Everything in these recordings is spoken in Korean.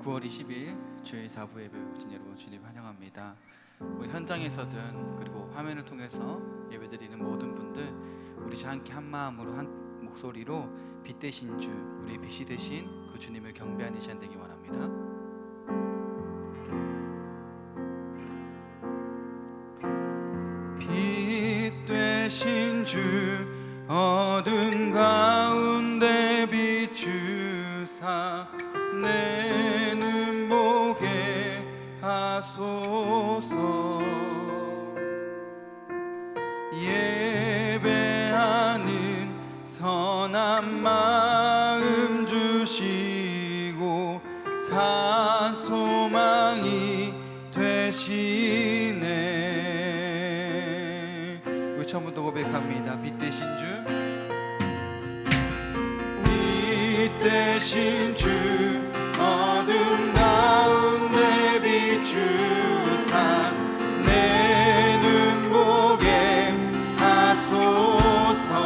9월 20일 주일 4부 예배 오신 여러분 주님 환영합니다. 우리 현장에서든 그리고 화면을 통해서 예배드리는 모든 분들, 우리 함께 한 마음으로 한 목소리로 빛 되신 주, 우리 빛이 되신 그 주님을 경배하는 시간 되기 원합니다. 빛 되신 주, 어둠 가운데 비추사 내 눈 보게 하소서. 예배하는 선한 마음 주시고 산 소망이 되시네. 우리 처음부터 고백합니다. 빛 되신 주, 빛 되신 주, 어둠 가운데 비추사 내 눈 보게 하소서.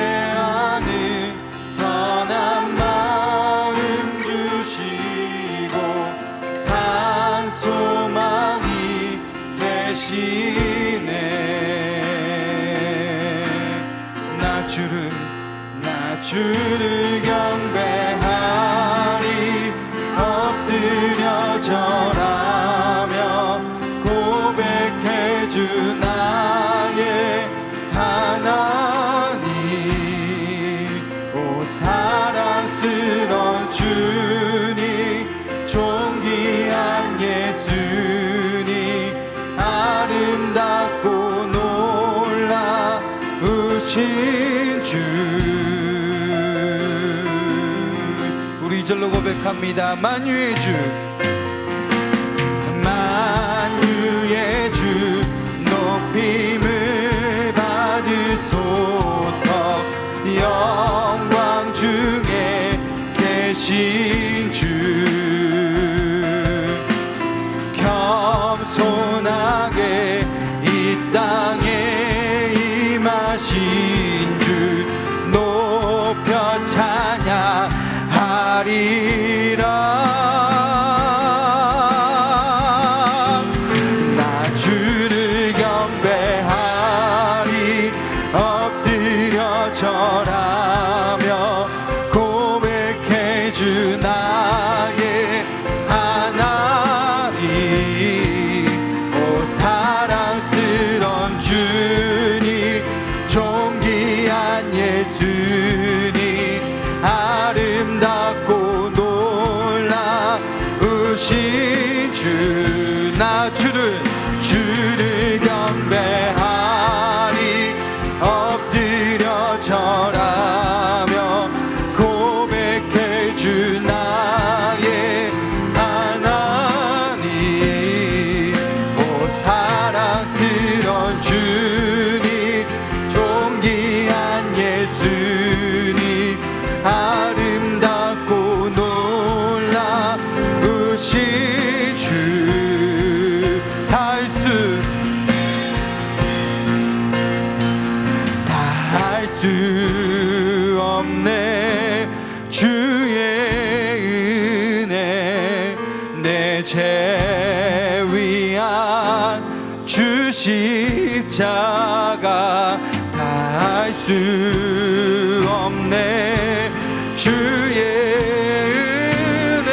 예배하는 선한 마음 주시고 산 소망이 되시네. 나 주를 경배하리. 엎드려 절하며 고백해 주 나의 하나님. 오 사랑스러운 주님, 존귀한 예수님, 아름답고 놀라우신 주. 우리 이절로 고백합니다. 만유의 주, 만유의 주, 높임을 받으소서. 영광 중에 계신 주, 겸손하게 이 땅에 임하신 주, 높여 찬양하리라. 나 주를 경배하리. 엎드려 절하며 고백해 주 나의 하나님. 오 사랑스러운 주님, 존귀한 예수님, 아름답고 놀라우신 주. 나 주를 경배하리. 엎드려 절하며 고백해 주 나의 하나님. 오 사랑스러운 주님, 존귀한 예수님, 아름답고 놀라우신 주. 다 할 수 없네 주의 은혜. 내 죄 위한 주 십자가 다 할 수 없네 주의 은혜.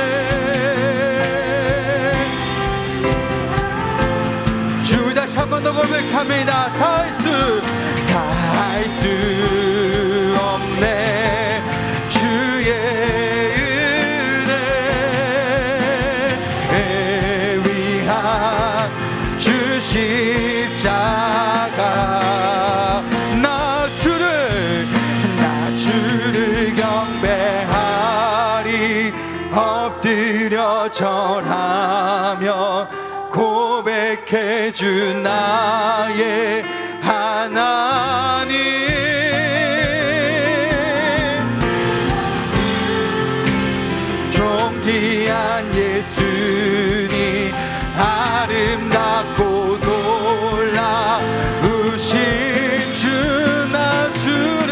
주 다시 한 번 더 고백합니다. 다 할 수 없네 주의 은혜. 위한 주 십자가. 나 주를 경배하리. 엎드려 절하며 고백해 주 나의 하나님. 존귀한 예수님, 아름답고 놀라우신 주. 나 주를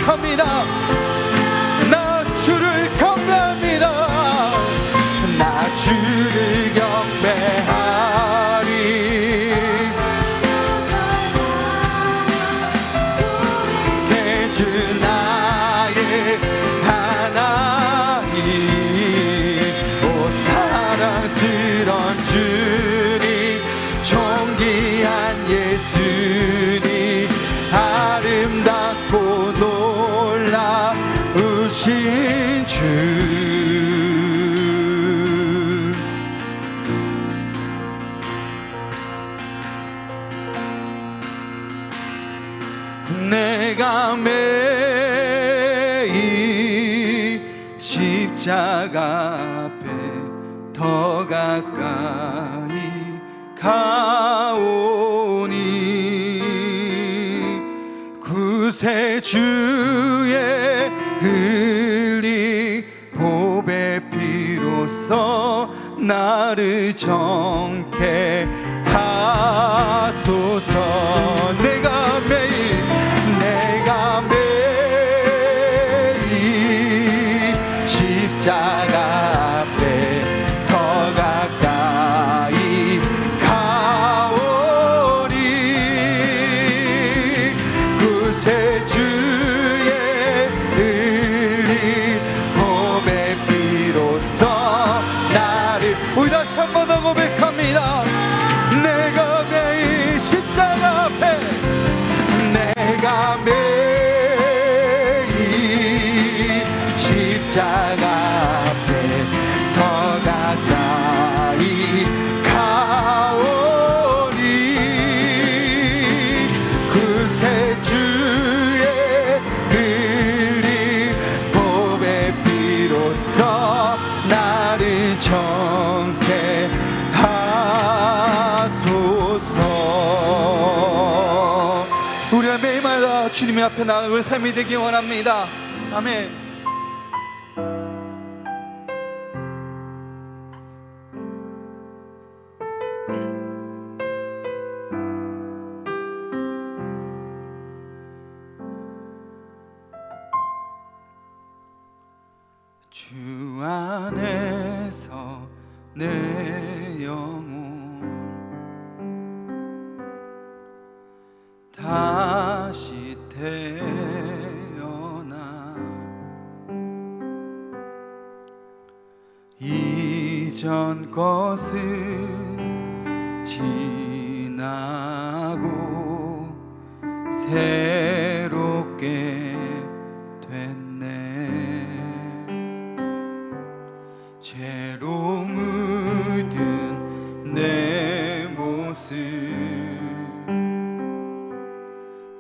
고백합니다. 나 주를 경배합니다. 나 주를 경배하리. 주 나의 하나님, 오 사랑스런 주님, 존귀한 예수님, 아름답고 놀라우신 주. 내가 매일 십자가 앞에 더 가까이 가오니 구세주의 흘린 보배 피로써 나를 정케 하소서. 내가 매일 십자가 앞에 더 가까이 가오니 구세주의 흘린 보배 피로써 나를. 우리 다시 한 번 더 고백합니다. 내가 매일 십자가 앞에, 내가 매일 십자가 앞에 더 가까이 가오니 구세주의 흘린 보배 피로써 나를 정케 하소서. 우리가 매일마다 주님의 앞에 나아가는 우리 삶이 되기 원합니다. 아멘. 주 안에서 내 영혼 다시 태어나 이전 것은 지나고 새롭게 됐네. 죄로 묻은 내 모습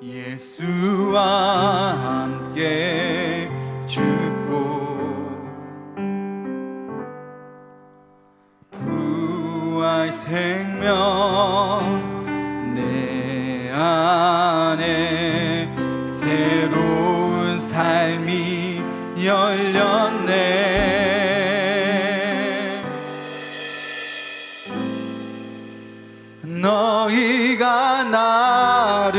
예수와 함께 죽고 부활 생명 내 안에 새로운 삶이 열렸네. 너희가 나를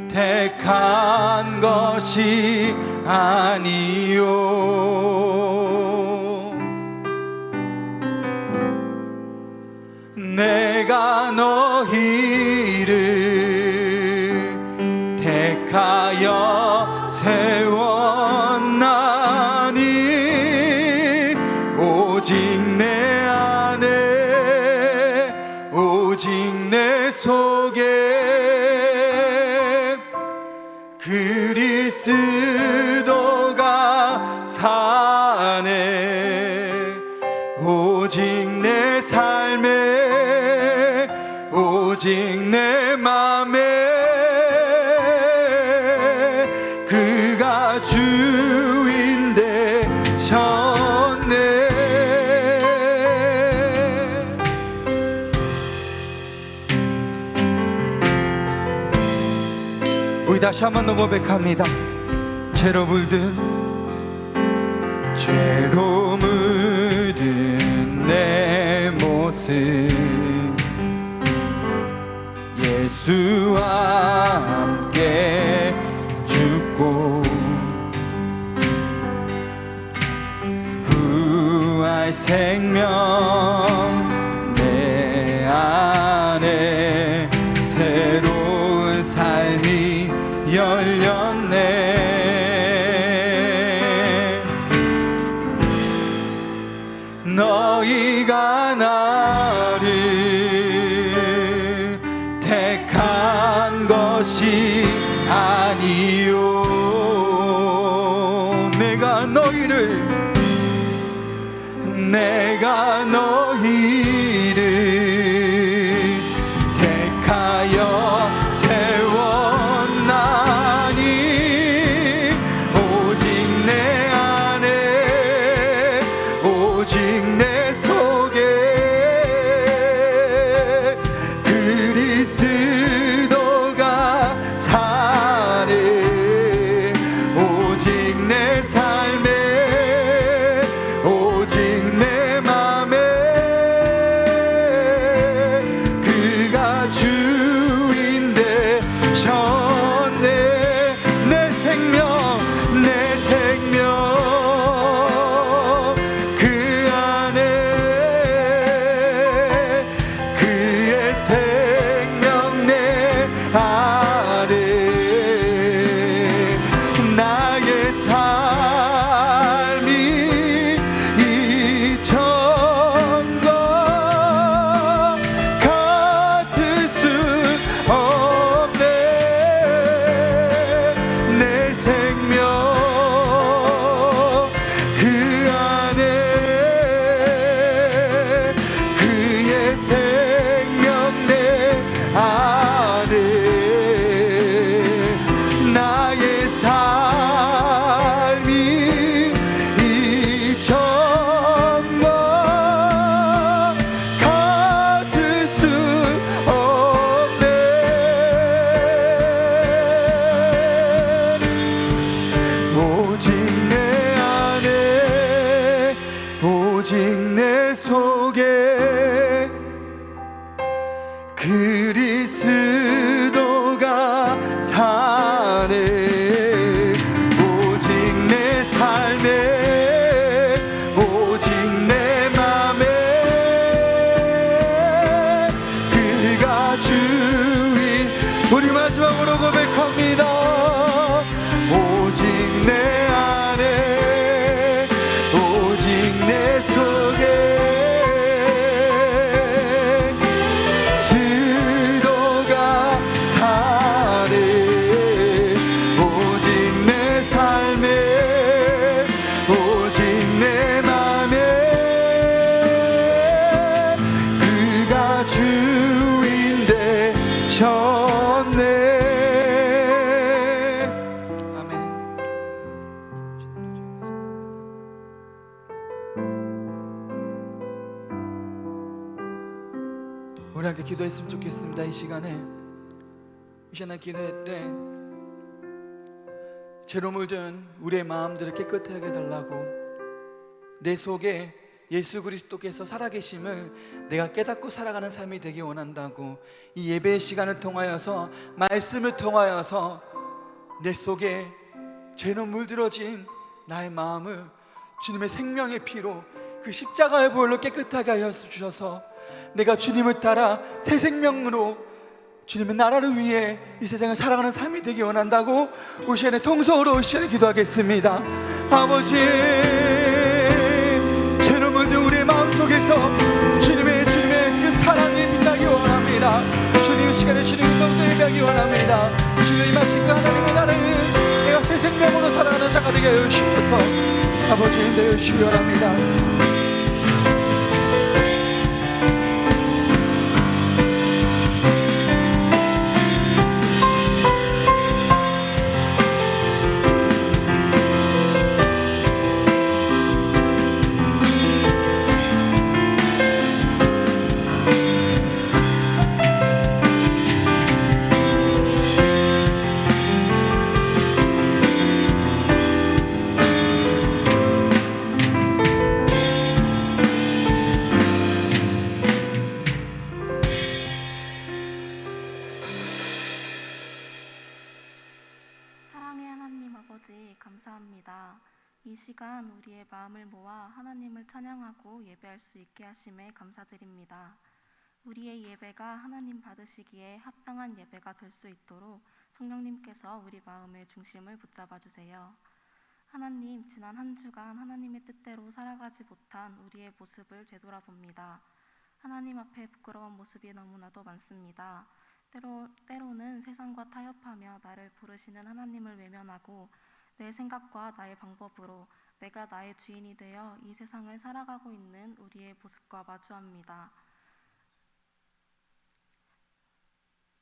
택한 것이 아니요, 내가 너희를 택하여 세웠나니 오직 내 오직 내 속에 그리스도가 사네. 오직 내 삶에 오직 내 맘에 그가 주인 되셨네. 우리 다시 한번 더 고백합니다. 죄로 물든 내 모습 예수와 함께 죽고 부활 생명 내 안에 새로운 삶이 열렸네. 너희가 나를 택한 것이 아니요 내가 너희를 택하여 세웠나니 오직 내 안에 오직 내 속에 그리스도가 사네. 오직 내 삶에 오직 내 맘에 그가 주인 되셨네. 내 생명 그 안에 그의 생명 내 안에 나의 삶이 이전과 같을 수 없네. 내 생명 그 안에 그의 생명 내 안에 나의 삶이 이전과 같을 수 없네. 오직 내 안에 오직 내 속에 그리스도가 사네. 오직 내 삶에 오직 내 맘에 그가 주인. 우리 마지막으로 고백합니다. 오직 내 안에 오직 내 속에 그리스도가 사네. 오직 내 삶에 오직 내 맘에 그가 주인 되셨네. 아멘. 우리 함께 기도했으면 좋겠습니다. 이 시간에 기도할 때 죄로 물든 우리의 마음들을 깨끗하게 해달라고, 내 속에 예수 그리스도께서 살아계심을 내가 깨닫고 살아가는 삶이 되기 원한다고, 이 예배의 시간을 통하여서 말씀을 통하여서 내 속에 죄로 물들어진 나의 마음을 주님의 생명의 피로 그 십자가의 보혈로 깨끗하게 하여 주셔서 내가 주님을 따라 새 생명으로 주님의 나라를 위해 이 세상을 살아가는 삶이 되기 원한다고 우리 시간에 통성으로 시간에 기도하겠습니다. 아버지, 죄로 물든 우리의 마음속에서 주님의 그 사랑이 빛나기 원합니다. 주님 시간에 주님의 성도에 가기 원합니다. 주님 임하신 그 하나님의 나라를 내가 새 생명으로 살아가는 자가 되게 하여 주셔서 아버지 내어 주시기 원합니다. 감사합니다. 이 시간 우리의 마음을 모아 하나님을 찬양하고 예배할 수 있게 하심에 감사드립니다. 우리의 예배가 하나님 받으시기에 합당한 예배가 될 수 있도록 성령님께서 우리 마음의 중심을 붙잡아 주세요. 하나님, 지난 한 주간 하나님의 뜻대로 살아가지 못한 우리의 모습을 되돌아봅니다. 하나님 앞에 부끄러운 모습이 너무나도 많습니다. 때로는 세상과 타협하며 나를 부르시는 하나님을 외면하고 내 생각과 나의 방법으로 내가 나의 주인이 되어 이 세상을 살아가고 있는 우리의 모습과 마주합니다.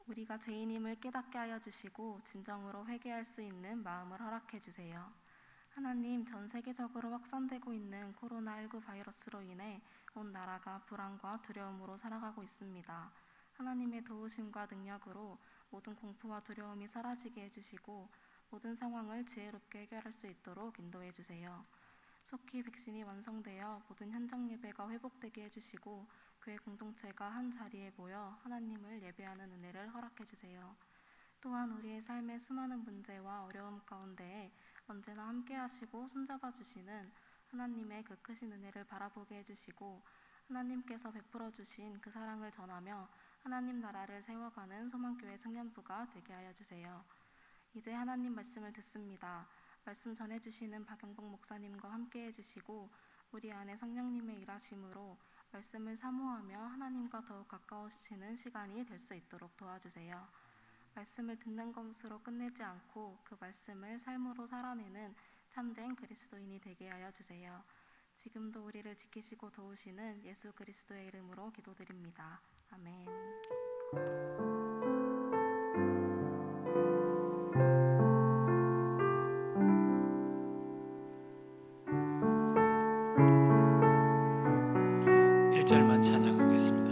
우리가 죄인임을 깨닫게 하여 주시고 진정으로 회개할 수 있는 마음을 허락해 주세요. 하나님, 전 세계적으로 확산되고 있는 코로나19 바이러스로 인해 온 나라가 불안과 두려움으로 살아가고 있습니다. 하나님의 도우심과 능력으로 모든 공포와 두려움이 사라지게 해주시고 모든 상황을 지혜롭게 해결할 수 있도록 인도해 주세요. 속히 백신이 완성되어 모든 현장 예배가 회복되게 해주시고 교회 공동체가 한 자리에 모여 하나님을 예배하는 은혜를 허락해 주세요. 또한 우리의 삶의 수많은 문제와 어려움 가운데에 언제나 함께 하시고 손잡아 주시는 하나님의 그 크신 은혜를 바라보게 해주시고 하나님께서 베풀어 주신 그 사랑을 전하며 하나님 나라를 세워가는 소망교회 청년부가 되게 하여 주세요. 이제 하나님 말씀을 듣습니다. 말씀 전해주시는 박영복 목사님과 함께 해주시고 우리 안에 성령님의 일하심으로 말씀을 사모하며 하나님과 더욱 가까워지시는 시간이 될 수 있도록 도와주세요. 말씀을 듣는 것으로 끝내지 않고 그 말씀을 삶으로 살아내는 참된 그리스도인이 되게 하여 주세요. 지금도 우리를 지키시고 도우시는 예수 그리스도의 이름으로 기도드립니다. 아멘. 1절만 찬양하겠습니다.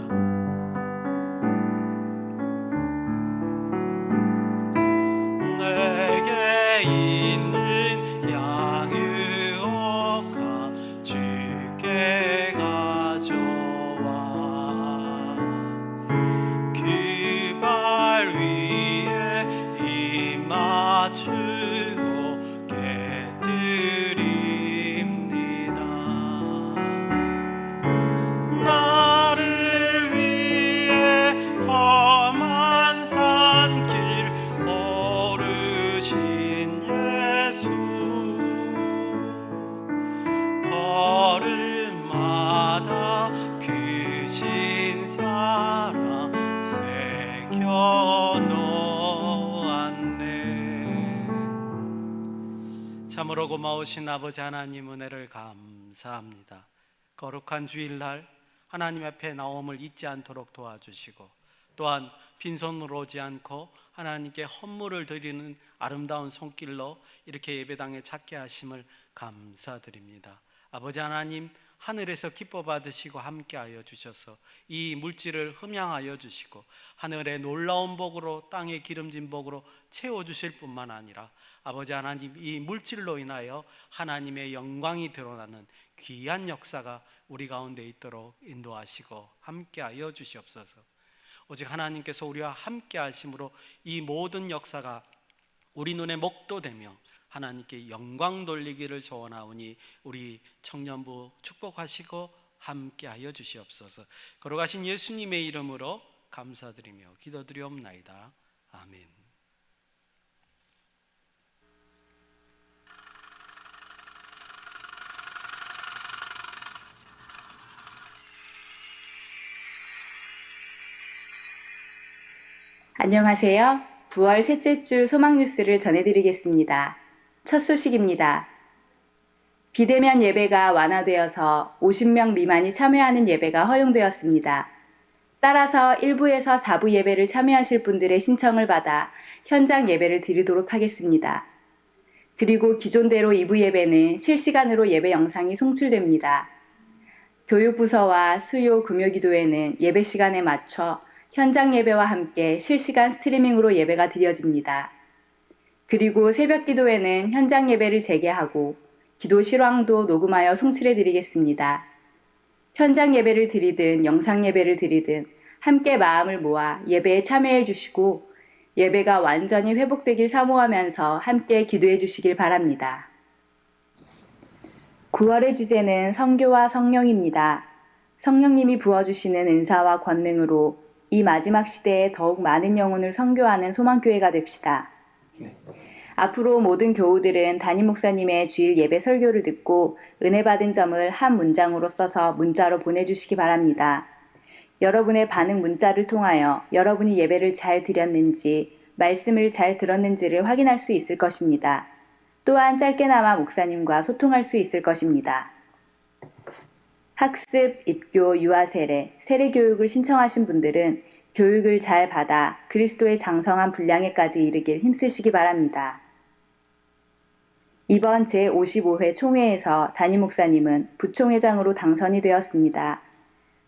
내게 있는 양의 옷과 주께 가져와 그 발 위에 입 맞추고 깨뜨립니다. 나를 위해 험한 산길 오르신 예수 걸음마다 크신 사랑 새겨놓았네. 참으로 고마우신 아버지 하나님 은혜를 감사합니다. 거룩한 주일날 하나님 앞에 나옴을 잊지 않도록 도와주시고 또한 빈손으로 오지 않고 하나님께 헌물을 드리는 아름다운 손길로 이렇게 예배당에 찾게 하심을 감사드립니다. 아버지 하나님, 하늘에서 기뻐 받으시고 함께하여 주셔서 이 물질을 흠양하여 주시고 하늘의 놀라운 복으로 땅의 기름진 복으로 채워주실 뿐만 아니라 아버지 하나님, 이 물질로 인하여 하나님의 영광이 드러나는 귀한 역사가 우리 가운데 있도록 인도하시고 함께하여 주시옵소서. 오직 하나님께서 우리와 함께 하심으로 이 모든 역사가 우리 눈에 목도되며 하나님께 영광 돌리기를 소원하오니 우리 청년부 축복하시고 함께하여 주시옵소서. 걸어가신 예수님의 이름으로 감사드리며 기도드리옵나이다. 아멘. 안녕하세요. 9월 셋째 주 소망 뉴스를 전해드리겠습니다. 첫 소식입니다. 비대면 예배가 완화되어서 50명 미만이 참여하는 예배가 허용되었습니다. 따라서 1부에서 4부 예배를 참여하실 분들의 신청을 받아 현장 예배를 드리도록 하겠습니다. 그리고 기존대로 2부 예배는 실시간으로 예배 영상이 송출됩니다. 교육부서와 수요 금요기도회는 예배 시간에 맞춰 현장 예배와 함께 실시간 스트리밍으로 예배가 드려집니다. 그리고 새벽 기도회는 현장 예배를 재개하고 기도 실황도 녹음하여 송출해 드리겠습니다. 현장 예배를 드리든 영상 예배를 드리든 함께 마음을 모아 예배에 참여해 주시고 예배가 완전히 회복되길 사모하면서 함께 기도해 주시길 바랍니다. 9월의 주제는 성교와 성령입니다. 성령님이 부어주시는 은사와 권능으로 이 마지막 시대에 더욱 많은 영혼을 선교하는 소망교회가 됩시다. 앞으로 모든 교우들은 담임 목사님의 주일 예배 설교를 듣고 은혜 받은 점을 한 문장으로 써서 문자로 보내주시기 바랍니다. 여러분의 반응 문자를 통하여 여러분이 예배를 잘 드렸는지, 말씀을 잘 들었는지를 확인할 수 있을 것입니다. 또한 짧게나마 목사님과 소통할 수 있을 것입니다. 학습, 입교, 유아 세례, 세례 교육을 신청하신 분들은 교육을 잘 받아 그리스도의 장성한 분량에까지 이르길 힘쓰시기 바랍니다. 이번 제55회 총회에서 담임 목사님은 부총회장으로 당선이 되었습니다.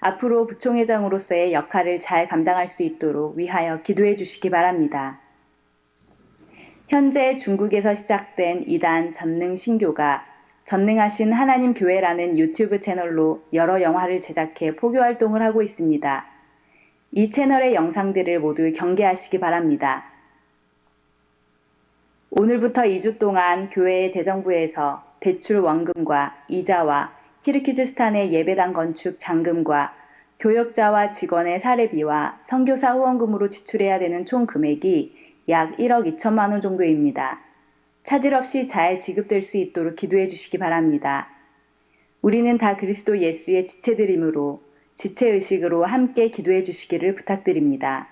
앞으로 부총회장으로서의 역할을 잘 감당할 수 있도록 위하여 기도해 주시기 바랍니다. 현재 중국에서 시작된 이단 전능 신교가 전능하신 하나님 교회라는 유튜브 채널로 여러 영화를 제작해 포교 활동을 하고 있습니다. 이 채널의 영상들을 모두 경계하시기 바랍니다. 오늘부터 2주 동안 교회의 재정부에서 대출 원금과 이자와 키르기즈스탄의 예배당 건축 잔금과 교역자와 직원의 사례비와 선교사 후원금으로 지출해야 되는 총 금액이 약 1억 2천만 원 정도입니다. 차질 없이 잘 지급될 수 있도록 기도해 주시기 바랍니다. 우리는 다 그리스도 예수의 지체들이므로 지체의식으로 함께 기도해 주시기를 부탁드립니다.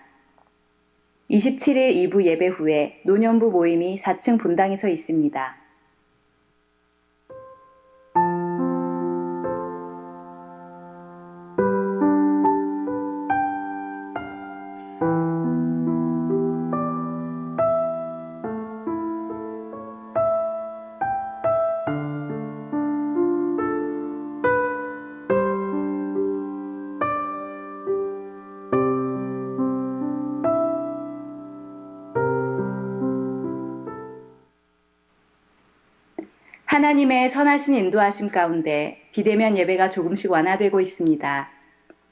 27일 2부 예배 후에 노년부 모임이 4층 본당에서 있습니다. 하나님의 선하신 인도하심 가운데 비대면 예배가 조금씩 완화되고 있습니다.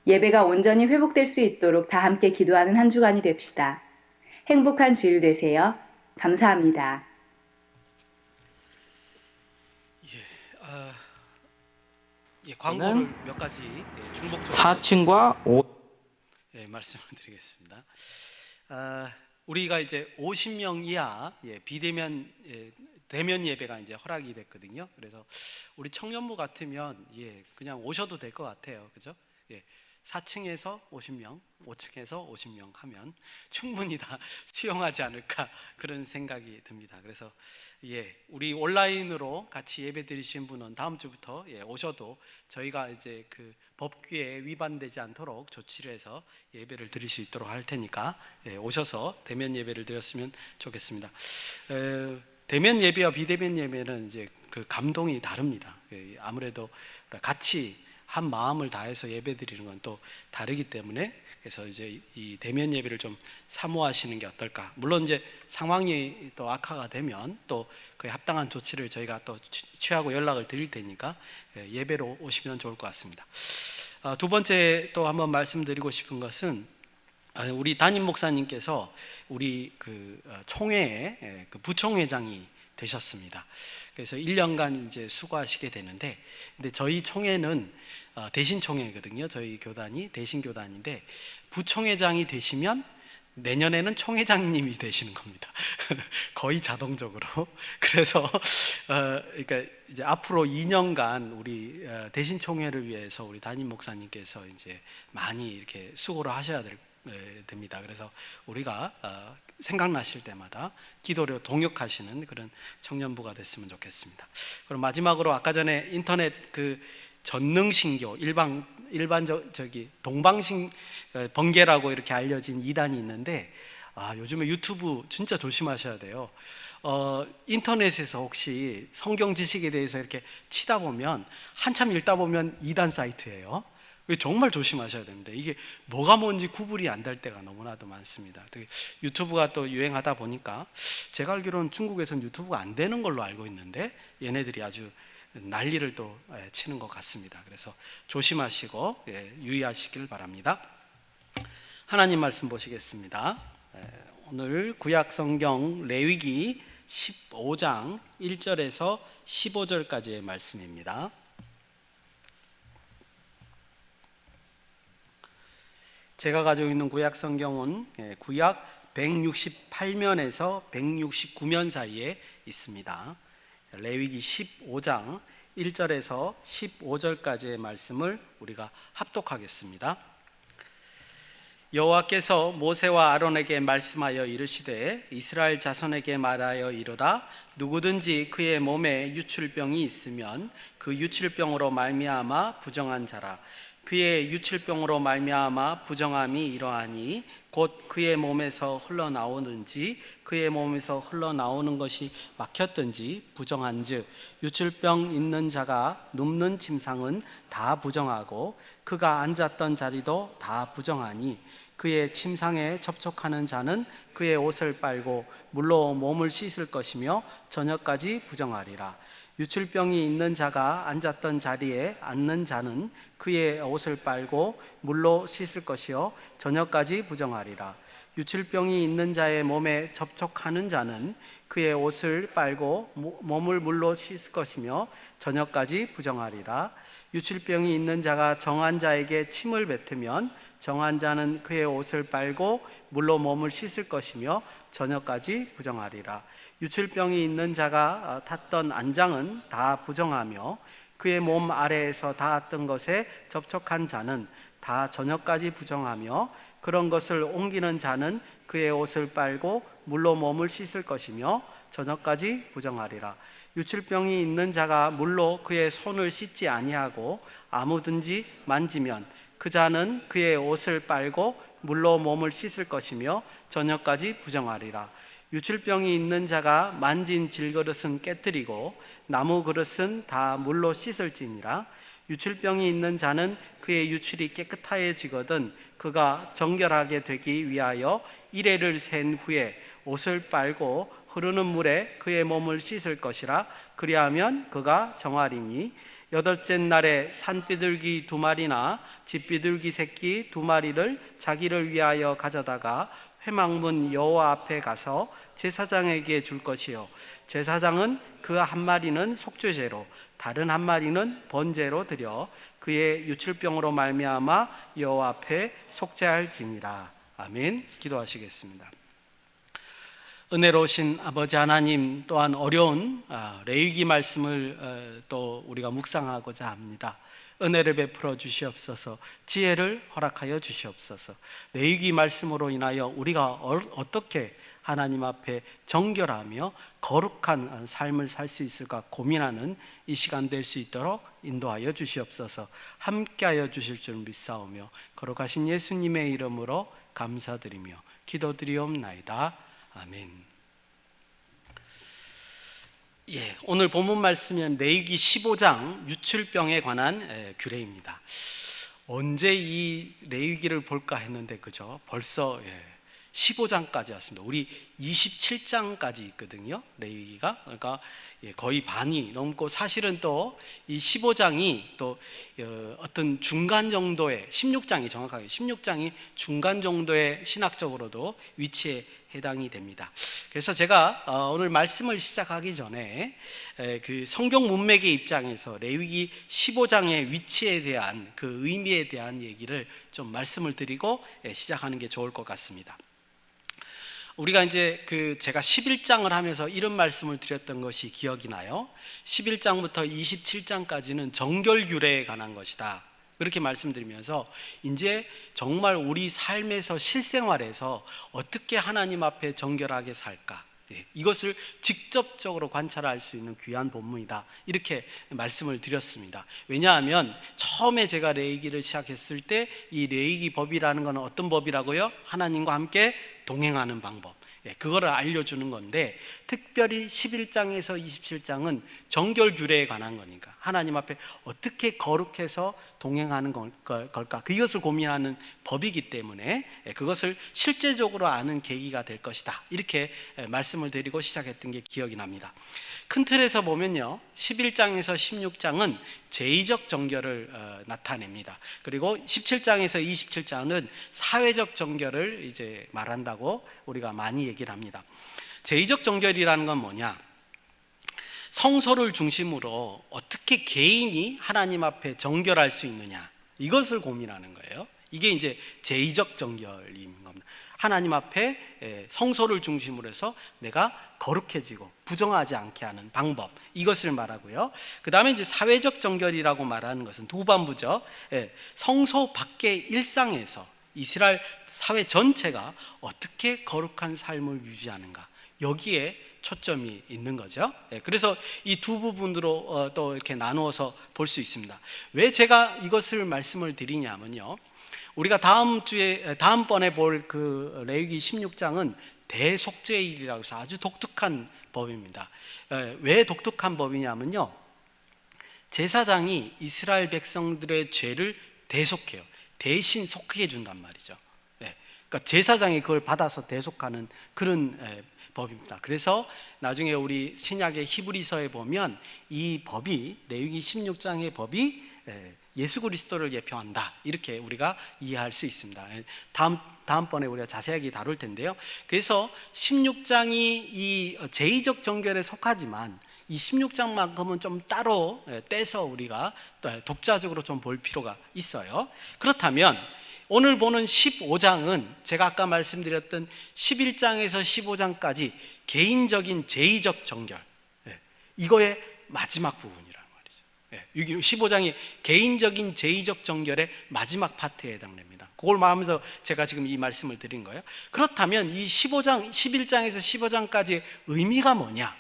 예배가 온전히 회복될 수 있도록 다 함께 기도하는 한 주간이 됩시다. 행복한 주일 되세요. 감사합니다. 광고를 몇 가지 중복적으로 4층과 5 말씀을 드리겠습니다. 우리가 이제 50명 이하 비대면 대면 예배가 이제 허락이 됐거든요. 그래서 우리 청년부 같으면 그냥 오셔도 될 것 같아요. 그죠? 4층에서 50명, 5층에서 50명 하면 충분히 다 수용하지 않을까 그런 생각이 듭니다. 그래서 우리 온라인으로 같이 예배 드리신 분은 다음 주부터 오셔도 저희가 이제 그 법규에 위반되지 않도록 조치를 해서 예배를 드릴 수 있도록 할 테니까 오셔서 대면 예배를 드렸으면 좋겠습니다. 대면 예배와 비대면 예배는 이제 그 감동이 다릅니다. 아무래도 같이 한 마음을 다해서 예배 드리는 건 또 다르기 때문에 그래서 이제 이 대면 예배를 좀 사모하시는 게 어떨까. 물론 이제 상황이 또 악화가 되면 또 그에 합당한 조치를 저희가 또 취하고 연락을 드릴 테니까 예배로 오시면 좋을 것 같습니다. 두 번째 또 한번 말씀드리고 싶은 것은 우리 담임 목사님께서 우리 그 총회에 그 부총회장이 되셨습니다. 그래서 1년간 이제 수고하시게 되는데, 근데 저희 총회는 대신 총회거든요. 저희 교단이 대신 교단인데 부총회장이 되시면 내년에는 총회장님이 되시는 겁니다. 거의 자동적으로. 그래서 그러니까 이제 앞으로 2년간 우리 대신 총회를 위해서 우리 담임 목사님께서 이제 많이 이렇게 수고를 하셔야 됩니다. 그래서 우리가 생각나실 때마다 기도로 동역하시는 그런 청년부가 됐으면 좋겠습니다. 그럼 마지막으로 아까 전에 인터넷 그 전능신교 저기 동방신 번개라고 이렇게 알려진 이단이 있는데 요즘에 유튜브 진짜 조심하셔야 돼요. 인터넷에서 혹시 성경 지식에 대해서 이렇게 치다 보면 한참 읽다 보면 이단 사이트예요. 정말 조심하셔야 됩니다. 이게 뭐가 뭔지 구분이 안 될 때가 너무나도 많습니다. 유튜브가 또 유행하다 보니까 제가 알기로는 중국에서는 유튜브가 안 되는 걸로 알고 있는데 얘네들이 아주 난리를 또 치는 것 같습니다. 그래서 조심하시고 유의하시길 바랍니다. 하나님 말씀 보시겠습니다. 오늘 구약 성경 레위기 15장 1절에서 15절까지의 말씀입니다. 제가 가지고 있는 구약 성경은 구약 168면에서 169면 사이에 있습니다. 레위기 15장 1절에서 15절까지의 말씀을 우리가 합독하겠습니다. 여호와께서 모세와 아론에게 말씀하여 이르시되 이스라엘 자손에게 말하여 이르라 누구든지 그의 몸에 유출병이 있으면 그 유출병으로 말미암아 부정한 자라 그의 유출병으로 말미암아 부정함이 이러하니 곧 그의 몸에서 흘러나오는지 그의 몸에서 흘러나오는 것이 막혔든지 부정한즉 유출병 있는 자가 눕는 침상은 다 부정하고 그가 앉았던 자리도 다 부정하니 그의 침상에 접촉하는 자는 그의 옷을 빨고 물로 몸을 씻을 것이며 저녁까지 부정하리라. 유출병이 있는 자가 앉았던 자리에 앉는 자는 그의 옷을 빨고 물로 씻을 것이요 저녁까지 부정하리라. 유출병이 있는 자의 몸에 접촉하는 자는 그의 옷을 빨고 몸을 물로 씻을 것이며 저녁까지 부정하리라. 유출병이 있는 자가 정한 자에게 침을 뱉으면 정한 자는 그의 옷을 빨고 물로 몸을 씻을 것이며 저녁까지 부정하리라. 유출병이 있는 자가 탔던 안장은 다 부정하며 그의 몸 아래에서 닿았던 것에 접촉한 자는 다 저녁까지 부정하며 그런 것을 옮기는 자는 그의 옷을 빨고 물로 몸을 씻을 것이며 저녁까지 부정하리라. 유출병이 있는 자가 물로 그의 손을 씻지 아니하고 아무든지 만지면 그 자는 그의 옷을 빨고 물로 몸을 씻을 것이며 저녁까지 부정하리라. 유출병이 있는 자가 만진 질그릇은 깨뜨리고 나무 그릇은 다 물로 씻을지니라. 유출병이 있는 자는 그의 유출이 깨끗하여지거든 그가 정결하게 되기 위하여 이레를 센 후에 옷을 빨고 흐르는 물에 그의 몸을 씻을 것이라. 그리하면 그가 정하리니 여덟째 날에 산비둘기 2마리나 집비둘기 새끼 2마리를 자기를 위하여 가져다가 회막문 여호와 앞에 가서 제사장에게 줄 것이요 제사장은 그 한 마리는 속죄제로 다른 한 마리는 번제로 드려 그의 유출병으로 말미암아 여호와 앞에 속죄할지니라. 아멘. 기도하시겠습니다. 은혜로우신 아버지 하나님, 또한 어려운 레위기 말씀을 또 우리가 묵상하고자 합니다. 은혜를 베풀어 주시옵소서. 지혜를 허락하여 주시옵소서. 레위기 말씀으로 인하여 우리가 어떻게 하나님 앞에 정결하며 거룩한 삶을 살 수 있을까 고민하는 이 시간 될 수 있도록 인도하여 주시옵소서. 함께하여 주실 줄 믿사오며 거룩하신 예수님의 이름으로 감사드리며 기도드리옵나이다. 아멘. 오늘 본문 말씀은 레위기 15장 유출병에 관한 규례입니다. 언제 이 레위기를 볼까 했는데 그죠? 벌써 15장까지 왔습니다. 우리 27장까지 있거든요. 레위기가. 그러니까 거의 반이 넘고 사실은 또 이 15장이 또 어떤 중간 정도의 16장이 정확하게 16장이 중간 정도의 신학적으로도 위치에 해당이 됩니다. 그래서 제가 오늘 말씀을 시작하기 전에 그 성경 문맥의 입장에서 레위기 15장의 위치에 대한 그 의미에 대한 얘기를 좀 말씀을 드리고 시작하는 게 좋을 것 같습니다. 우리가 이제 제가 11장을 하면서 이런 말씀을 드렸던 것이 기억이 나요. 11장부터 27장까지는 정결규례에 관한 것이다. 그렇게 말씀드리면서 이제 정말 우리 삶에서 실생활에서 어떻게 하나님 앞에 정결하게 살까? 이것을 직접적으로 관찰할 수 있는 귀한 본문이다. 이렇게 말씀을 드렸습니다. 왜냐하면 처음에 제가 레위기를 시작했을 때 이 레위기 법이라는 것은 어떤 법이라고요? 하나님과 함께 동행하는 방법. 그거를 알려주는 건데 특별히 11장에서 27장은 정결규례에 관한 거니까 하나님 앞에 어떻게 거룩해서 동행하는 걸까 그것을 고민하는 법이기 때문에 그것을 실제적으로 아는 계기가 될 것이다. 이렇게 말씀을 드리고 시작했던 게 기억이 납니다. 큰 틀에서 보면요 11장에서 16장은 제의적 정결을 나타냅니다. 그리고 17장에서 27장은 사회적 정결을 이제 말한다고 우리가 많이 얘기를 합니다. 제의적 정결이라는 건 뭐냐? 성소를 중심으로 어떻게 개인이 하나님 앞에 정결할 수 있느냐, 이것을 고민하는 거예요. 이게 이제 제의적 정결인 겁니다. 하나님 앞에 성소를 중심으로 해서 내가 거룩해지고 부정하지 않게 하는 방법, 이것을 말하고요. 그 다음에 이제 사회적 정결이라고 말하는 것은 후반부죠. 성소 밖의 일상에서 이스라엘 사회 전체가 어떻게 거룩한 삶을 유지하는가, 여기에 초점이 있는 거죠. 그래서 이 두 부분으로 또 이렇게 나누어서 볼 수 있습니다. 왜 제가 이것을 말씀을 드리냐면요, 우리가 다음번에 볼 그 레위기 16장은 대속죄일이라고 해서 아주 독특한 법입니다. 왜 독특한 법이냐면요, 제사장이 이스라엘 백성들의 죄를 대속해요. 대신 속해 준단 말이죠. 그러니까 제사장이 그걸 받아서 대속하는 그런 법입니다. 그래서 나중에 우리 신약의 히브리서에 보면 이 법이, 레위기 16장의 법이 예수 그리스도를 예표한다, 이렇게 우리가 이해할 수 있습니다. 다음번에 우리가 자세하게 다룰 텐데요. 그래서 16장이 이 제의적 정결에 속하지만 이 16장만큼은 좀 따로 떼서 우리가 독자적으로 좀 볼 필요가 있어요. 그렇다면 오늘 보는 15장은 제가 아까 말씀드렸던 11장에서 15장까지 개인적인 제의적 정결, 이거의 마지막 부분이란 말이죠. 15장이 개인적인 제의적 정결의 마지막 파트에 해당됩니다. 그걸 말하면서 제가 지금 이 말씀을 드린 거예요. 그렇다면 이 11장에서 15장까지의 의미가 뭐냐?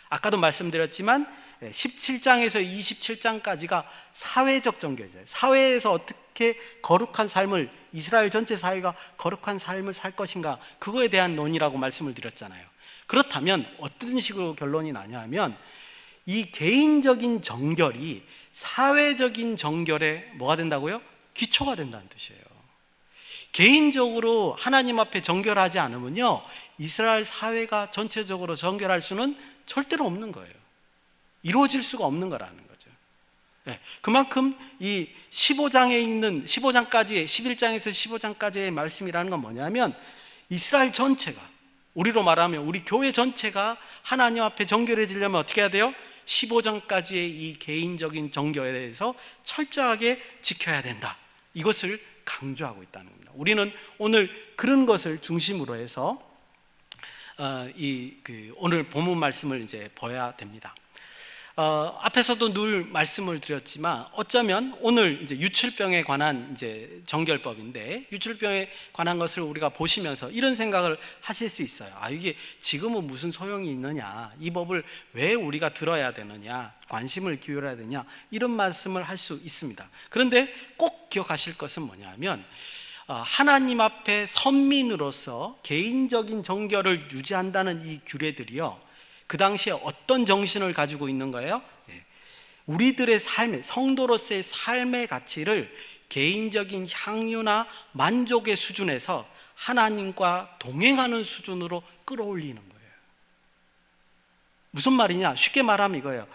아까도 말씀드렸지만 17장에서 27장까지가 사회적 정결이죠. 사회에서 어떻게 거룩한 삶을, 이스라엘 전체 사회가 거룩한 삶을 살 것인가, 그거에 대한 논의라고 말씀을 드렸잖아요. 그렇다면 어떤 식으로 결론이 나냐면 이 개인적인 정결이 사회적인 정결에 뭐가 된다고요? 기초가 된다는 뜻이에요. 개인적으로 하나님 앞에 정결하지 않으면요, 이스라엘 사회가 전체적으로 정결할 수는 절대로 없는 거예요. 이루어질 수가 없는 거라는 거죠. 그만큼 이 15장에 있는 15장까지의 11장에서 15장까지의 말씀이라는 건 뭐냐면 이스라엘 전체가, 우리로 말하면 우리 교회 전체가 하나님 앞에 정결해지려면 어떻게 해야 돼요? 15장까지의 이 개인적인 정결에 대해서 철저하게 지켜야 된다, 이것을 강조하고 있다는 겁니다. 우리는 오늘 그런 것을 중심으로 해서 오늘 본문 말씀을 이제 봐야 됩니다. 앞에서도 늘 말씀을 드렸지만 어쩌면 오늘 이제 유출병에 관한 이제 정결법인데, 유출병에 관한 것을 우리가 보시면서 이런 생각을 하실 수 있어요. 이게 지금은 무슨 소용이 있느냐, 이 법을 왜 우리가 들어야 되느냐, 관심을 기울여야 되냐, 이런 말씀을 할 수 있습니다. 그런데 꼭 기억하실 것은 뭐냐면 하나님 앞에 선민으로서 개인적인 정결을 유지한다는 이 규례들이요, 그 당시에 어떤 정신을 가지고 있는 거예요? 우리들의 삶의, 성도로서의 삶의 가치를 개인적인 향유나 만족의 수준에서 하나님과 동행하는 수준으로 끌어올리는 거예요. 무슨 말이냐? 쉽게 말하면 이거예요.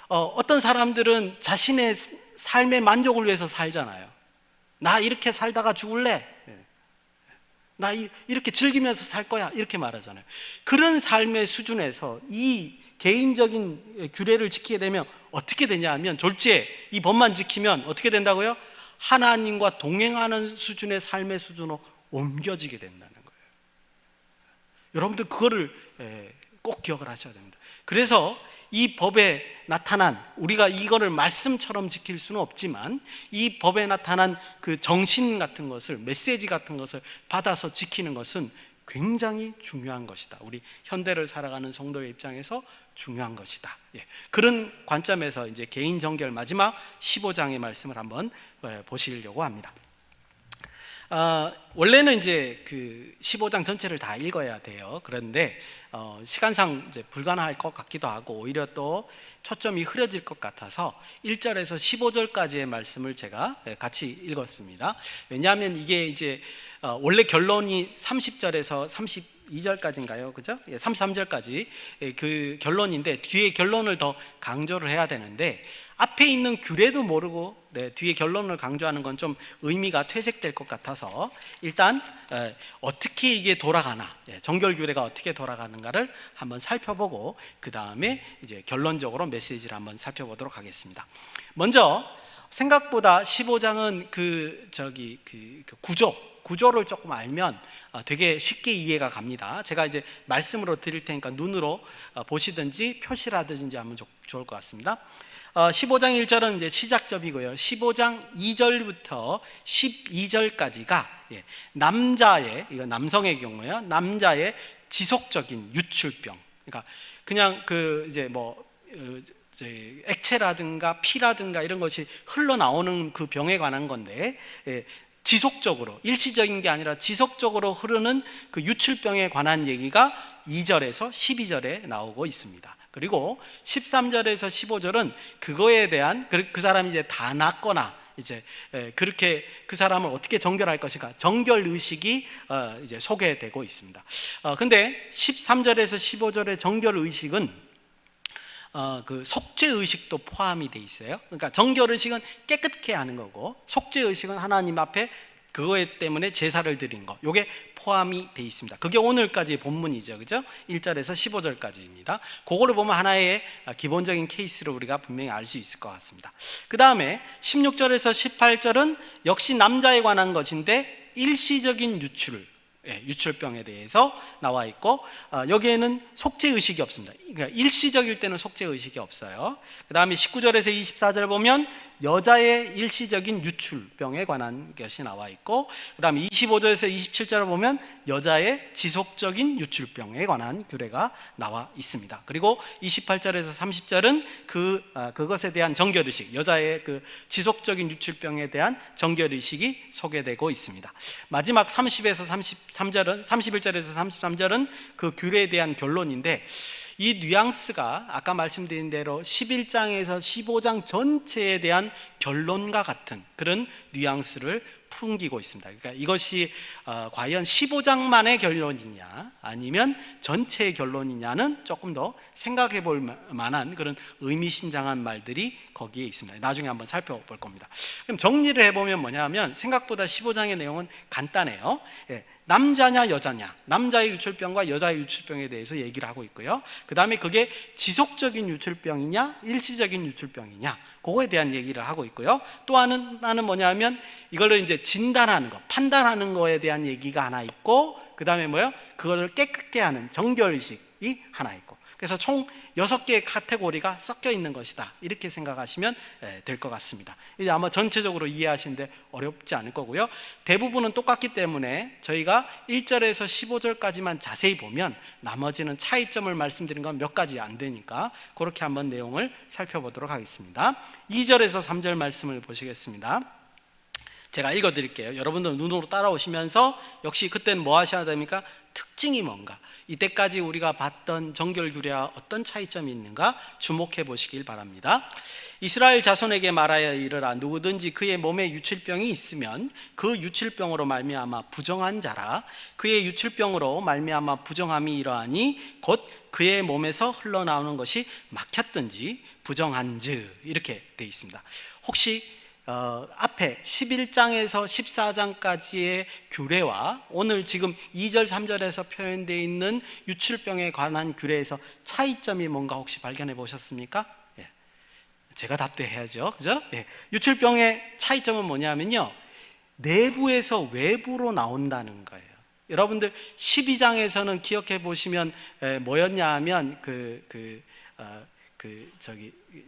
어떤 사람들은 자신의 삶의 만족을 위해서 살잖아요. 나 이렇게 살다가 죽을래, 나 이렇게 즐기면서 살 거야, 이렇게 말하잖아요. 그런 삶의 수준에서 이 개인적인 규례를 지키게 되면 어떻게 되냐 하면, 졸지에 이 법만 지키면 어떻게 된다고요? 하나님과 동행하는 수준의 삶의 수준으로 옮겨지게 된다는 거예요. 여러분들 그거를 꼭 기억을 하셔야 됩니다. 그래서 이 법에 나타난, 우리가 이거를 말씀처럼 지킬 수는 없지만 이 법에 나타난 그 정신 같은 것을, 메시지 같은 것을 받아서 지키는 것은 굉장히 중요한 것이다. 우리 현대를 살아가는 성도의 입장에서 중요한 것이다. 그런 관점에서 이제 개인 정결 마지막 15장의 말씀을 한번 보시려고 합니다. 원래는 이제 그 15장 전체를 다 읽어야 돼요. 그런데 시간상 이제 불가능할 것 같기도 하고, 오히려 또 초점이 흐려질 것 같아서 1절에서 15절까지의 말씀을 제가 같이 읽었습니다. 왜냐하면 이게 이제 원래 결론이 30절에서 32절까지인가요? 그죠? 예, 33절까지 그 결론인데 뒤에 결론을 더 강조를 해야 되는데 앞에 있는 규례도 모르고 뒤에 결론을 강조하는 건 좀 의미가 퇴색될 것 같아서 일단 어떻게 이게 돌아가나, 정결 규례가 어떻게 돌아가는가를 한번 살펴보고 그 다음에 이제 결론적으로 메시지를 한번 살펴보도록 하겠습니다. 먼저 생각보다 15장은 그 구조를 조금 알면 되게 쉽게 이해가 갑니다. 제가 이제 말씀으로 드릴 테니까 눈으로 보시든지 표시라든지 하면 좋을 것 같습니다. 15장 1절은 이제 시작점이고요. 15장 2절부터 12절까지가 남자의, 이거 남성의 경우에요. 남자의 지속적인 유출병. 그러니까 그냥 그 이제 뭐 액체라든가 피라든가 이런 것이 흘러나오는 그 병에 관한 건데 지속적으로, 일시적인 게 아니라 지속적으로 흐르는 그 유출병에 관한 얘기가 2절에서 12절에 나오고 있습니다. 그리고 13절에서 15절은 그거에 대한 그 사람이 이제 다 낫거나 이제 그렇게 그 사람을 어떻게 정결할 것인가, 정결 의식이 이제 소개되고 있습니다. 근데 13절에서 15절의 정결 의식은 그 속죄 의식도 포함이 돼 있어요. 그러니까 정결 의식은 깨끗게 하는 거고 속죄 의식은 하나님 앞에 그거에 때문에 제사를 드린 거, 요게 포함이 돼 있습니다. 그게 오늘까지의 본문이죠, 그죠? 1절에서 15절까지입니다. 그거를 보면 하나의 기본적인 케이스를 우리가 분명히 알 수 있을 것 같습니다. 그 다음에 16절에서 18절은 역시 남자에 관한 것인데 일시적인 유출병에 대해서 나와 있고 여기에는 속죄 의식이 없습니다. 그러니까 일시적일 때는 속죄 의식이 없어요. 그 다음에 19절에서 24절 보면 여자의 일시적인 유출병에 관한 것이 나와 있고 그 다음에 25절에서 27절을 보면 여자의 지속적인 유출병에 관한 규례가 나와 있습니다. 그리고 28절에서 30절은 그것에 대한 정결의식, 여자의 그 지속적인 유출병에 대한 정결의식이 소개되고 있습니다. 마지막 30에서 33절은 31절에서 33절은 그 규례에 대한 결론인데 이 뉘앙스가 아까 말씀드린 대로 11장에서 15장 전체에 대한 결론과 같은 그런 뉘앙스를 풍기고 있습니다. 그러니까 이것이 과연 15장만의 결론이냐 아니면 전체의 결론이냐는 조금 더 생각해 볼 만한 그런 의미심장한 말들이 거기에 있습니다. 나중에 한번 살펴볼 겁니다. 그럼 정리를 해보면 뭐냐면 생각보다 15장의 내용은 간단해요. 남자냐 여자냐, 남자의 유출병과 여자의 유출병에 대해서 얘기를 하고 있고요. 그 다음에 그게 지속적인 유출병이냐 일시적인 유출병이냐 그거에 대한 얘기를 하고 있고요. 또 하나는 뭐냐면 이걸로 이제 진단하는 거, 판단하는 거에 대한 얘기가 하나 있고 그 다음에 뭐요? 그거를 깨끗게 하는 정결의식이 하나 있고 그래서 총 6개의 카테고리가 섞여 있는 것이다. 이렇게 생각하시면 될 것 같습니다. 이제 아마 전체적으로 이해하시는데 어렵지 않을 거고요. 대부분은 똑같기 때문에 저희가 1절에서 15절까지만 자세히 보면 나머지는 차이점을 말씀드린 건 몇 가지 안 되니까 그렇게 한번 내용을 살펴보도록 하겠습니다. 2절에서 3절 말씀을 보시겠습니다. 제가 읽어드릴게요. 여러분들 눈으로 따라오시면서 역시 그때는 뭐 하셔야 됩니까? 특징이 뭔가, 이때까지 우리가 봤던 정결 규례와 어떤 차이점이 있는가 주목해 보시길 바랍니다. 이스라엘 자손에게 말하여 이르라. 누구든지 그의 몸에 유출병이 있으면 그 유출병으로 말미암아 부정한 자라. 그의 유출병으로 말미암아 부정함이 이러하니 곧 그의 몸에서 흘러나오는 것이 막혔든지 부정한즉, 이렇게 되어 있습니다. 혹시 앞에 11장에서 14장까지의 규례와 오늘 지금 2절 3절에서 표현되어 있는 유출병에 관한 규례에서 차이점이 뭔가 혹시 발견해 보셨습니까? 제가 답변해야죠, 그죠? 유출병의 차이점은 뭐냐면요, 내부에서 외부로 나온다는 거예요. 여러분들 12장에서는 기억해 보시면 뭐였냐 하면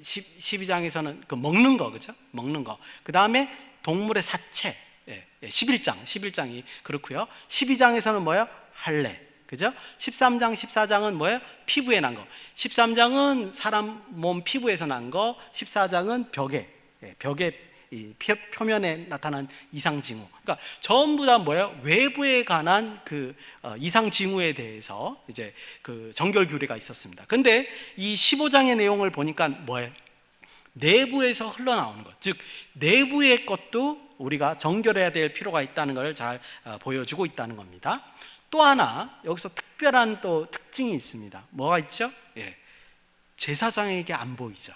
12장에서는 그 먹는 거, 그죠? 먹는 거. 그 다음에 동물의 사체. 11장이 그렇고요. 12장에서는 뭐예요? 할례. 그죠? 13장, 14장은 뭐예요? 피부에 난 거. 13장은 사람 몸 피부에서 난 거. 14장은 벽에 이 표면에 나타난 이상 징후. 그러니까 전부 다 뭐예요? 외부에 관한 그 이상 징후에 대해서 이제 그 정결 규례가 있었습니다. 근데 이 15장의 내용을 보니까 뭐예요? 내부에서 흘러나오는 것, 즉 내부의 것도 우리가 정결해야 될 필요가 있다는 걸 잘 보여주고 있다는 겁니다. 또 하나 여기서 특별한 또 특징이 있습니다. 뭐가 있죠? 제사장에게 안 보이죠.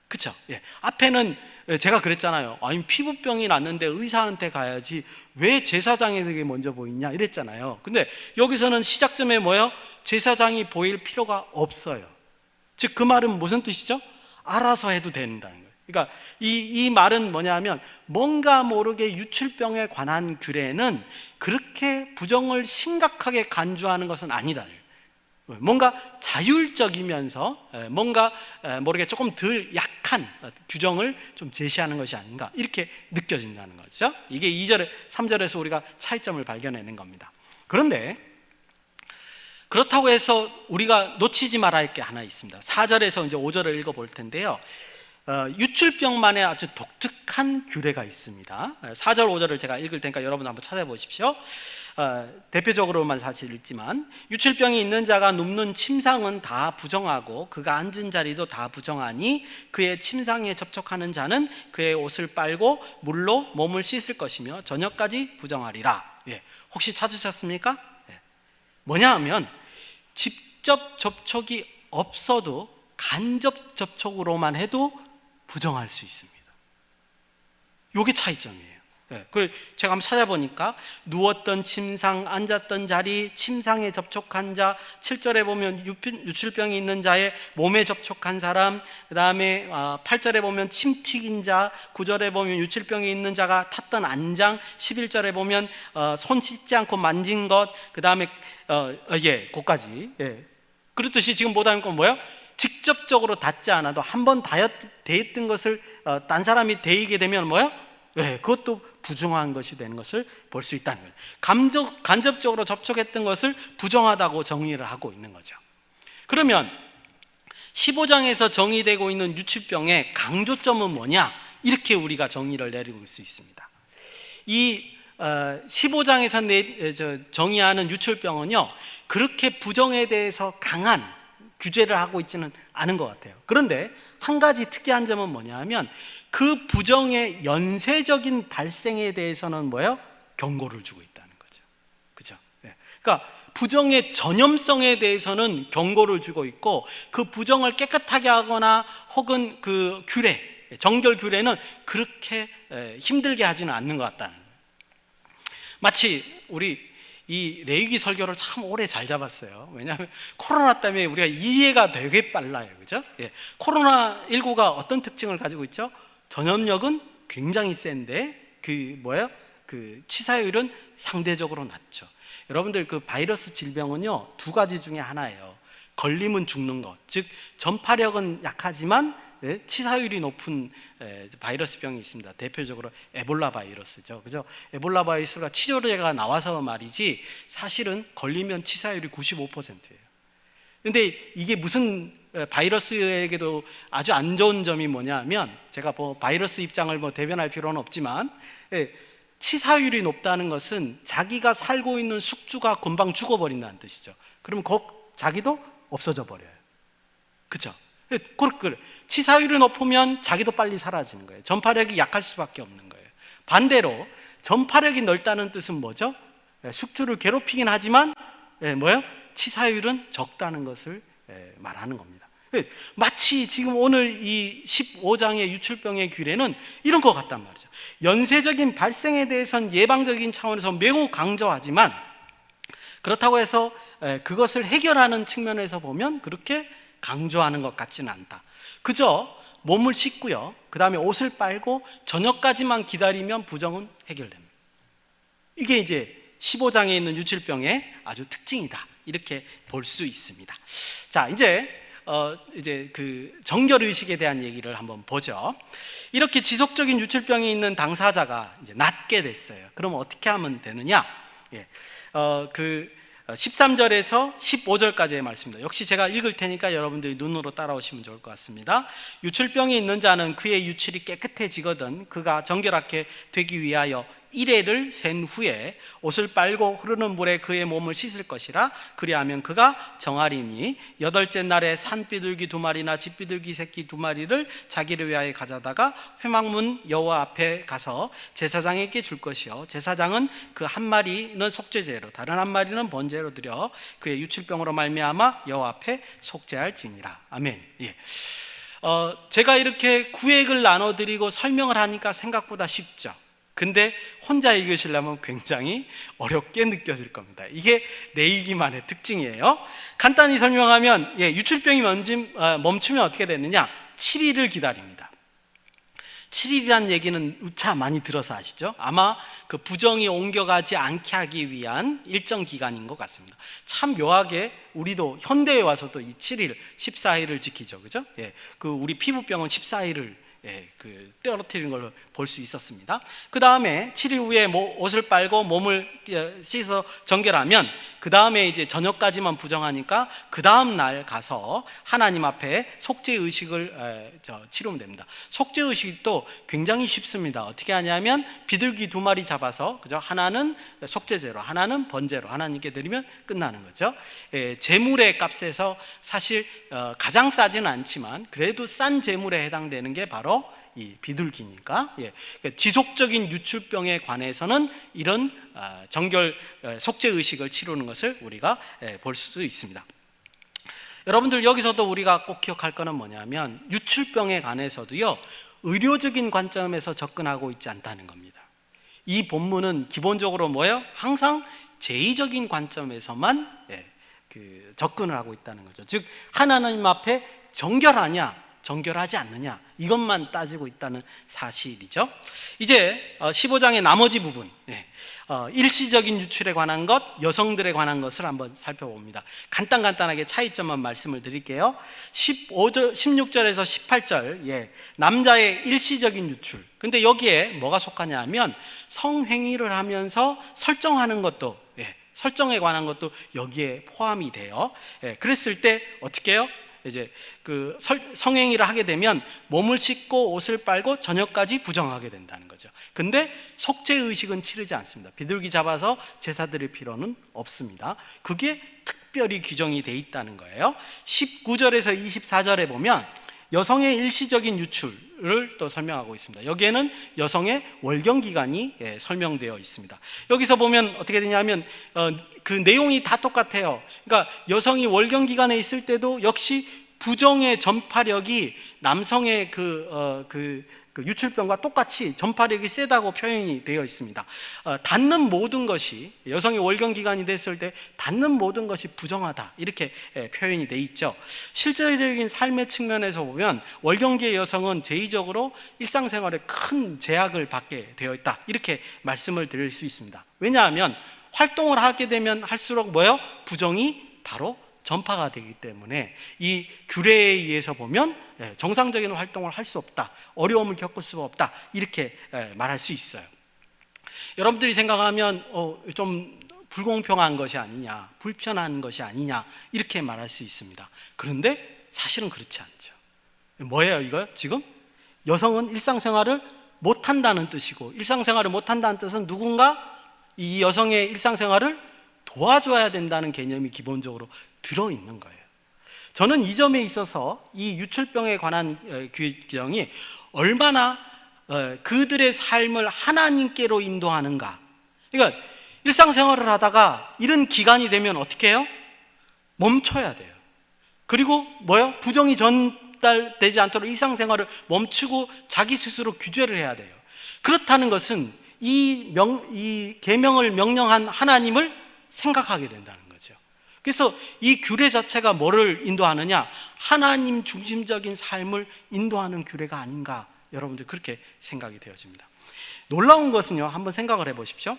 그쵸? 앞에는 제가 그랬잖아요. 아니, 피부병이 났는데 의사한테 가야지 왜 제사장에게 먼저 보이냐 이랬잖아요. 근데 여기서는 시작점에 뭐예요? 제사장이 보일 필요가 없어요. 즉 그 말은 무슨 뜻이죠? 알아서 해도 된다는 거예요. 그러니까 이 말은 뭐냐면 뭔가 모르게 유출병에 관한 규례는 그렇게 부정을 심각하게 간주하는 것은 아니다. 뭔가 자율적이면서 뭔가 모르게 조금 덜 약한 규정을 좀 제시하는 것이 아닌가 이렇게 느껴진다는 거죠. 이게 2절에 3절에서 우리가 차이점을 발견해낸 겁니다. 그런데 그렇다고 해서 우리가 놓치지 말아야 할 게 하나 있습니다. 4절에서 이제 5절을 읽어볼 텐데요. 유출병만의 아주 독특한 규례가 있습니다. 4절 5절을 제가 읽을 테니까 여러분 한번 찾아보십시오. 대표적으로만 사실 읽지만 유출병이 있는 자가 눕는 침상은 다 부정하고 그가 앉은 자리도 다 부정하니 그의 침상에 접촉하는 자는 그의 옷을 빨고 물로 몸을 씻을 것이며 저녁까지 부정하리라. 혹시 찾으셨습니까? 뭐냐 하면 직접 접촉이 없어도 간접 접촉으로만 해도 부정할 수 있습니다. 이게 차이점이에요. 그걸 제가 한번 찾아보니까 누웠던 침상, 앉았던 자리, 침상에 접촉한 자, 7절에 보면 유출병이 있는 자의 몸에 접촉한 사람, 그 다음에 8절에 보면 침 튀긴 자, 9절에 보면 유출병이 있는 자가 탔던 안장, 11절에 보면 손 씻지 않고 만진 것, 그 다음에 그까지. 그렇듯이 지금 못하는 건 뭐예요? 직접적으로 닿지 않아도 한번 대했던 것을 딴 사람이 대이게 되면 뭐예요? 그것도 부정한 것이 되는 것을 볼 수 있다는 거예요. 간접적으로 접촉했던 것을 부정하다고 정의를 하고 있는 거죠. 그러면 15장에서 정의되고 있는 유출병의 강조점은 뭐냐? 이렇게 우리가 정의를 내릴 수 있습니다. 이 15장에서 정의하는 유출병은요, 그렇게 부정에 대해서 강한 규제를 하고 있지는 않은 것 같아요. 그런데 한 가지 특이한 점은 뭐냐 하면 그 부정의 연쇄적인 발생에 대해서는 뭐예요? 경고를 주고 있다는 거죠. 그죠? 그러니까 부정의 전염성에 대해서는 경고를 주고 있고 그 부정을 깨끗하게 하거나 혹은 그 규례, 정결 규례는 그렇게 힘들게 하지는 않는 것 같다는 거예요. 마치 우리 이 레위기 설교를 참 오래 잘 잡았어요. 왜냐하면 코로나 때문에 우리가 이해가 되게 빨라요. 그죠? 코로나19가 어떤 특징을 가지고 있죠? 전염력은 굉장히 센데 그 치사율은 상대적으로 낮죠. 여러분들 그 바이러스 질병은요, 두 가지 중에 하나예요. 걸리면 죽는 것, 즉 전파력은 약하지만 치사율이 높은 바이러스 병이 있습니다. 대표적으로 에볼라 바이러스죠. 그죠? 에볼라 바이러스가 치료제가 나와서 말이지 사실은 걸리면 치사율이 95%예요. 근데 이게 무슨 바이러스에게도 아주 안 좋은 점이 뭐냐면 제가 바이러스 입장을 대변할 필요는 없지만 치사율이 높다는 것은 자기가 살고 있는 숙주가 금방 죽어버린다는 뜻이죠. 그러면 자기도 없어져 버려요. 그렇죠? 치사율이 높으면 자기도 빨리 사라지는 거예요. 전파력이 약할 수밖에 없는 거예요. 반대로 전파력이 넓다는 뜻은 뭐죠? 숙주를 괴롭히긴 하지만 치사율은 적다는 것을 말하는 겁니다. 마치 지금 오늘 이 15장의 유출병의 규례는 이런 것 같단 말이죠. 연쇄적인 발생에 대해서는 예방적인 차원에서 매우 강조하지만 그렇다고 해서 그것을 해결하는 측면에서 보면 그렇게 강조하는 것 같지는 않다. 그저 몸을 씻고요, 그 다음에 옷을 빨고 저녁까지만 기다리면 부정은 해결됩니다. 이게 이제 15장에 있는 유출병의 아주 특징이다, 이렇게 볼 수 있습니다. 자, 이제 그 정결 의식에 대한 얘기를 한번 보죠. 이렇게 지속적인 유출병이 있는 당사자가 이제 낫게 됐어요. 그럼 어떻게 하면 되느냐? 13절에서 15절까지의 말씀입니다. 역시 제가 읽을 테니까 여러분들이 눈으로 따라오시면 좋을 것 같습니다. 유출병이 있는 자는 그의 유출이 깨끗해지거든 그가 정결하게 되기 위하여 1회를 센 후에 옷을 빨고 흐르는 물에 그의 몸을 씻을 것이라. 그리하면 그가 정하리니 여덟째 날에 산비둘기 2마리나 집비둘기 새끼 2마리를 자기를 위하여 가져다가 회막문 여호와 앞에 가서 제사장에게 줄 것이요 제사장은 그 한 마리는 속죄제로 다른 한 마리는 번제로 드려 그의 유출병으로 말미암아 여호와 앞에 속죄할지니라. 아멘. 예. 제가 이렇게 구획을 나눠드리고 설명을 하니까 생각보다 쉽죠. 근데 혼자 읽으시려면 굉장히 어렵게 느껴질 겁니다. 이게 레위기만의 특징이에요. 간단히 설명하면 유출병이 멈추면 어떻게 되느냐? 7일을 기다립니다. 7일이라는 얘기는 우차 많이 들어서 아시죠? 아마 그 부정이 옮겨가지 않게 하기 위한 일정 기간인 것 같습니다. 참 묘하게 우리도 현대에 와서도 이 7일, 14일을 지키죠, 그죠? 그 우리 피부병은 14일을 떨어뜨리는 걸로 볼 수 있었습니다. 그 다음에 7일 후에 옷을 빨고 몸을 씻어 정결하면 그 다음에 이제 저녁까지만 부정하니까 그 다음 날 가서 하나님 앞에 속죄 의식을 치르면 됩니다. 속죄 의식도 굉장히 쉽습니다. 어떻게 하냐면 비둘기 2마리 잡아서 그죠? 하나는 속죄제로, 하나는 번제로 하나님께 드리면 끝나는 거죠. 제물의 값에서 사실 가장 싸지는 않지만 그래도 싼 제물에 해당되는 게 바로 이 비둘기니까 지속적인 유출병에 관해서는 이런 정결 속죄 의식을 치르는 것을 우리가 볼 수 있습니다. 여러분들 여기서도 우리가 꼭 기억할 거는 뭐냐면 유출병에 관해서도요 의료적인 관점에서 접근하고 있지 않다는 겁니다. 이 본문은 기본적으로 뭐예요? 항상 제의적인 관점에서만 접근을 하고 있다는 거죠. 즉 하나님 앞에 정결하냐 정결하지 않느냐 이것만 따지고 있다는 사실이죠. 이제 15장의 나머지 부분 일시적인 유출에 관한 것, 여성들에 관한 것을 한번 살펴봅니다. 간단하게 차이점만 말씀을 드릴게요. 16절에서 18절 남자의 일시적인 유출. 근데 여기에 뭐가 속하냐 하면 성행위를 하면서 설정하는 것도 설정에 관한 것도 여기에 포함이 돼요. 그랬을 때 어떻게 해요? 이제 그 성행위를 하게 되면 몸을 씻고 옷을 빨고 저녁까지 부정하게 된다는 거죠. 근데 속죄 의식은 치르지 않습니다. 비둘기 잡아서 제사 드릴 필요는 없습니다. 그게 특별히 규정이 돼 있다는 거예요. 19절에서 24절에 보면 여성의 일시적인 유출을 또 설명하고 있습니다. 여기에는 여성의 월경 기간이 설명되어 있습니다. 여기서 보면 어떻게 되냐면 그 내용이 다 똑같아요. 그러니까 여성이 월경 기간에 있을 때도 역시 부정의 전파력이 남성의 그 유출병과 똑같이 전파력이 세다고 표현이 되어 있습니다. 닿는 모든 것이 여성의 월경 기간이 됐을 때 닿는 모든 것이 부정하다 이렇게 표현이 돼 있죠. 실제적인 삶의 측면에서 보면 월경기의 여성은 제의적으로 일상생활에 큰 제약을 받게 되어 있다 이렇게 말씀을 드릴 수 있습니다. 왜냐하면 활동을 하게 되면 할수록 뭐예요? 부정이 바로 전파가 되기 때문에 이 규례에 의해서 보면 정상적인 활동을 할 수 없다, 어려움을 겪을 수 없다 이렇게 말할 수 있어요. 여러분들이 생각하면 좀 불공평한 것이 아니냐, 불편한 것이 아니냐 이렇게 말할 수 있습니다. 그런데 사실은 그렇지 않죠. 뭐예요 이거 지금? 여성은 일상생활을 못한다는 뜻이고, 일상생활을 못한다는 뜻은 누군가 이 여성의 일상생활을 도와줘야 된다는 개념이 기본적으로 들어있는 거예요. 저는 이 점에 있어서 이 유출병에 관한 규정이 얼마나 그들의 삶을 하나님께로 인도하는가. 그러니까 일상생활을 하다가 이런 기간이 되면 어떻게 해요? 멈춰야 돼요. 그리고 뭐요? 부정이 전달되지 않도록 일상생활을 멈추고 자기 스스로 규제를 해야 돼요. 그렇다는 것은 이 계명을 명령한 하나님을 생각하게 된다는 거죠. 그래서 이 규례 자체가 뭐를 인도하느냐? 하나님 중심적인 삶을 인도하는 규례가 아닌가, 여러분들 그렇게 생각이 되어집니다. 놀라운 것은요, 한번 생각을 해보십시오.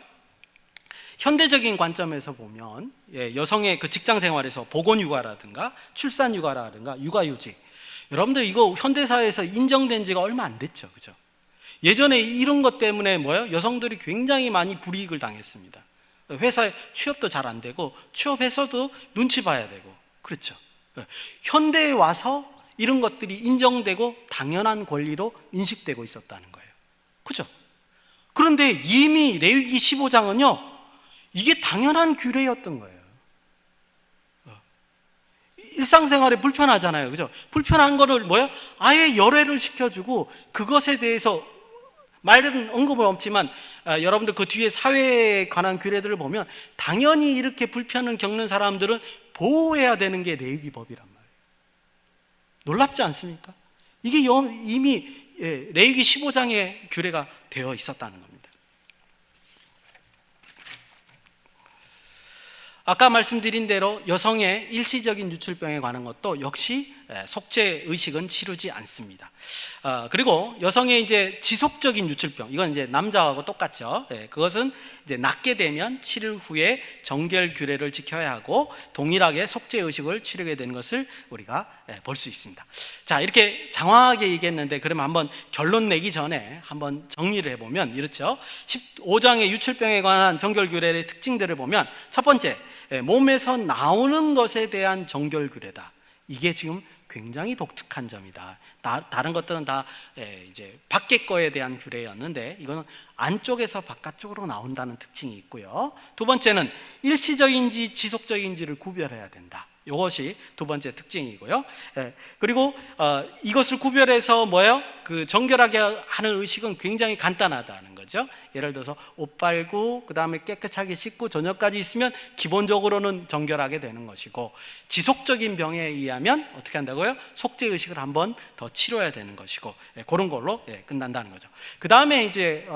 현대적인 관점에서 보면 여성의 그 직장 생활에서 보건휴가라든가 출산휴가라든가 육아휴직, 여러분들 이거 현대사회에서 인정된 지가 얼마 안 됐죠, 그죠? 예전에 이런 것 때문에 뭐예요? 여성들이 굉장히 많이 불이익을 당했습니다. 회사에 취업도 잘 안 되고 취업해서도 눈치 봐야 되고, 그렇죠. 현대에 와서 이런 것들이 인정되고 당연한 권리로 인식되고 있었다는 거예요. 그죠? 그런데 이미 레위기 15장은요, 이게 당연한 규례였던 거예요. 일상생활에 불편하잖아요. 그죠? 불편한 거를 뭐야? 아예 열애를 시켜주고 그것에 대해서 말은 언급은 없지만 여러분들 그 뒤에 사회에 관한 규례들을 보면 당연히 이렇게 불편을 겪는 사람들은 보호해야 되는 게 레위기 법이란 말이에요. 놀랍지 않습니까? 이게 이미 레위기 15장의 규례가 되어 있었다는 겁니다. 아까 말씀드린 대로 여성의 일시적인 유출병에 관한 것도 역시 속죄 의식은 치르지 않습니다. 그리고 여성의 이제 지속적인 유출병, 이건 이제 남자하고 똑같죠. 그것은 이제 낫게 되면 7일 후에 정결 규례를 지켜야 하고 동일하게 속죄 의식을 치르게 되는 것을 우리가 볼 수 있습니다. 자, 이렇게 장황하게 얘기했는데 그러면 한번 결론 내기 전에 한번 정리를 해보면 이렇죠. 15장의 유출병에 관한 정결 규례의 특징들을 보면 첫 번째, 몸에서 나오는 것에 대한 정결 규례다. 이게 지금 굉장히 독특한 점이다. 다른 것들은 다 이제 밖의 거에 대한 규례였는데 이거는 안쪽에서 바깥쪽으로 나온다는 특징이 있고요. 두 번째는 일시적인지 지속적인지를 구별해야 된다. 이것이 두 번째 특징이고요. 그리고 이것을 구별해서 뭐예요? 그 정결하게 하는 의식은 굉장히 간단하다는 거죠. 예를 들어서 옷 빨고 그 다음에 깨끗하게 씻고 저녁까지 있으면 기본적으로는 정결하게 되는 것이고, 지속적인 병에 의하면 어떻게 한다고요? 속죄 의식을 한번 더 치러야 되는 것이고, 그런 걸로 끝난다는 거죠. 그 다음에 이제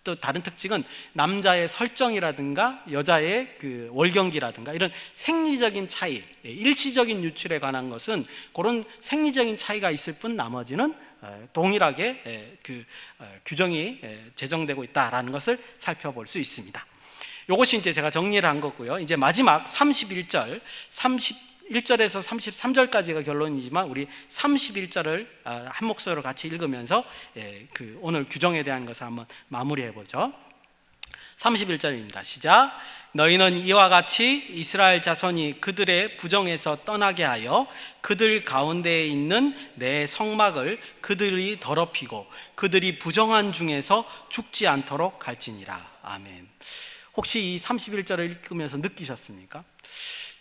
또 다른 특징은 남자의 설정이라든가 여자의 그 월경기라든가 이런 생리적인 차이, 일시적인 유출에 관한 것은 그런 생리적인 차이가 있을 뿐 나머지는 동일하게 그 규정이 제정되고 있다라는 것을 살펴볼 수 있습니다. 이것이 이제 제가 정리를 한 거고요. 이제 마지막 31절에서 33절까지가 결론이지만 우리 31절을 한 목소리로 같이 읽으면서 그 오늘 규정에 대한 것을 한번 마무리해 보죠. 31절입니다. 시작. 너희는 이와 같이 이스라엘 자손이 그들의 부정에서 떠나게 하여 그들 가운데에 있는 내 성막을 그들이 더럽히고 그들이 부정한 중에서 죽지 않도록 갈지니라. 아멘. 혹시 이 31절을 읽으면서 느끼셨습니까?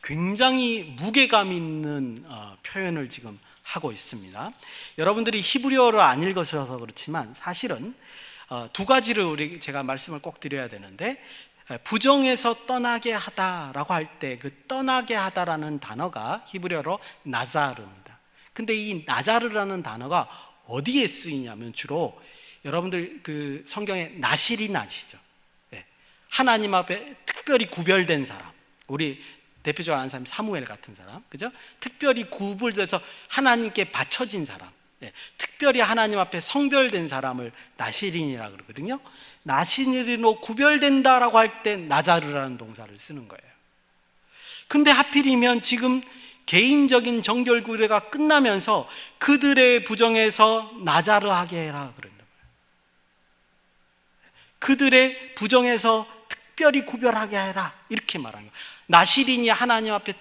굉장히 무게감 있는 표현을 지금 하고 있습니다. 여러분들이 히브리어를 안 읽으셔서 그렇지만 사실은 두 가지를 제가 말씀을 꼭 드려야 되는데, 부정에서 떠나게 하다라고 할 때 그 떠나게 하다라는 단어가 히브리어로 나자르입니다. 근데 이 나자르라는 단어가 어디에 쓰이냐면 주로 여러분들 그 성경에 나실인 아시죠? 하나님 앞에 특별히 구별된 사람, 우리 대표적으로 아는 사람이 사무엘 같은 사람, 그죠? 특별히 구별돼서 하나님께 바쳐진 사람, 특별히 하나님 앞에 성별된 사람을 나실인이라고 그러거든요. 나실인으로 구별된다라고 할 때 나자르라는 동사를 쓰는 거예요. 근데 하필이면 지금 개인적인 정결 규례가 끝나면서 그들의 부정에서 나자르하게 해라 그런단 말이에요. 그들의 부정에서 특별히 구별하게 해라 이렇게 말하는 거예요. 나실인이 하나님 앞에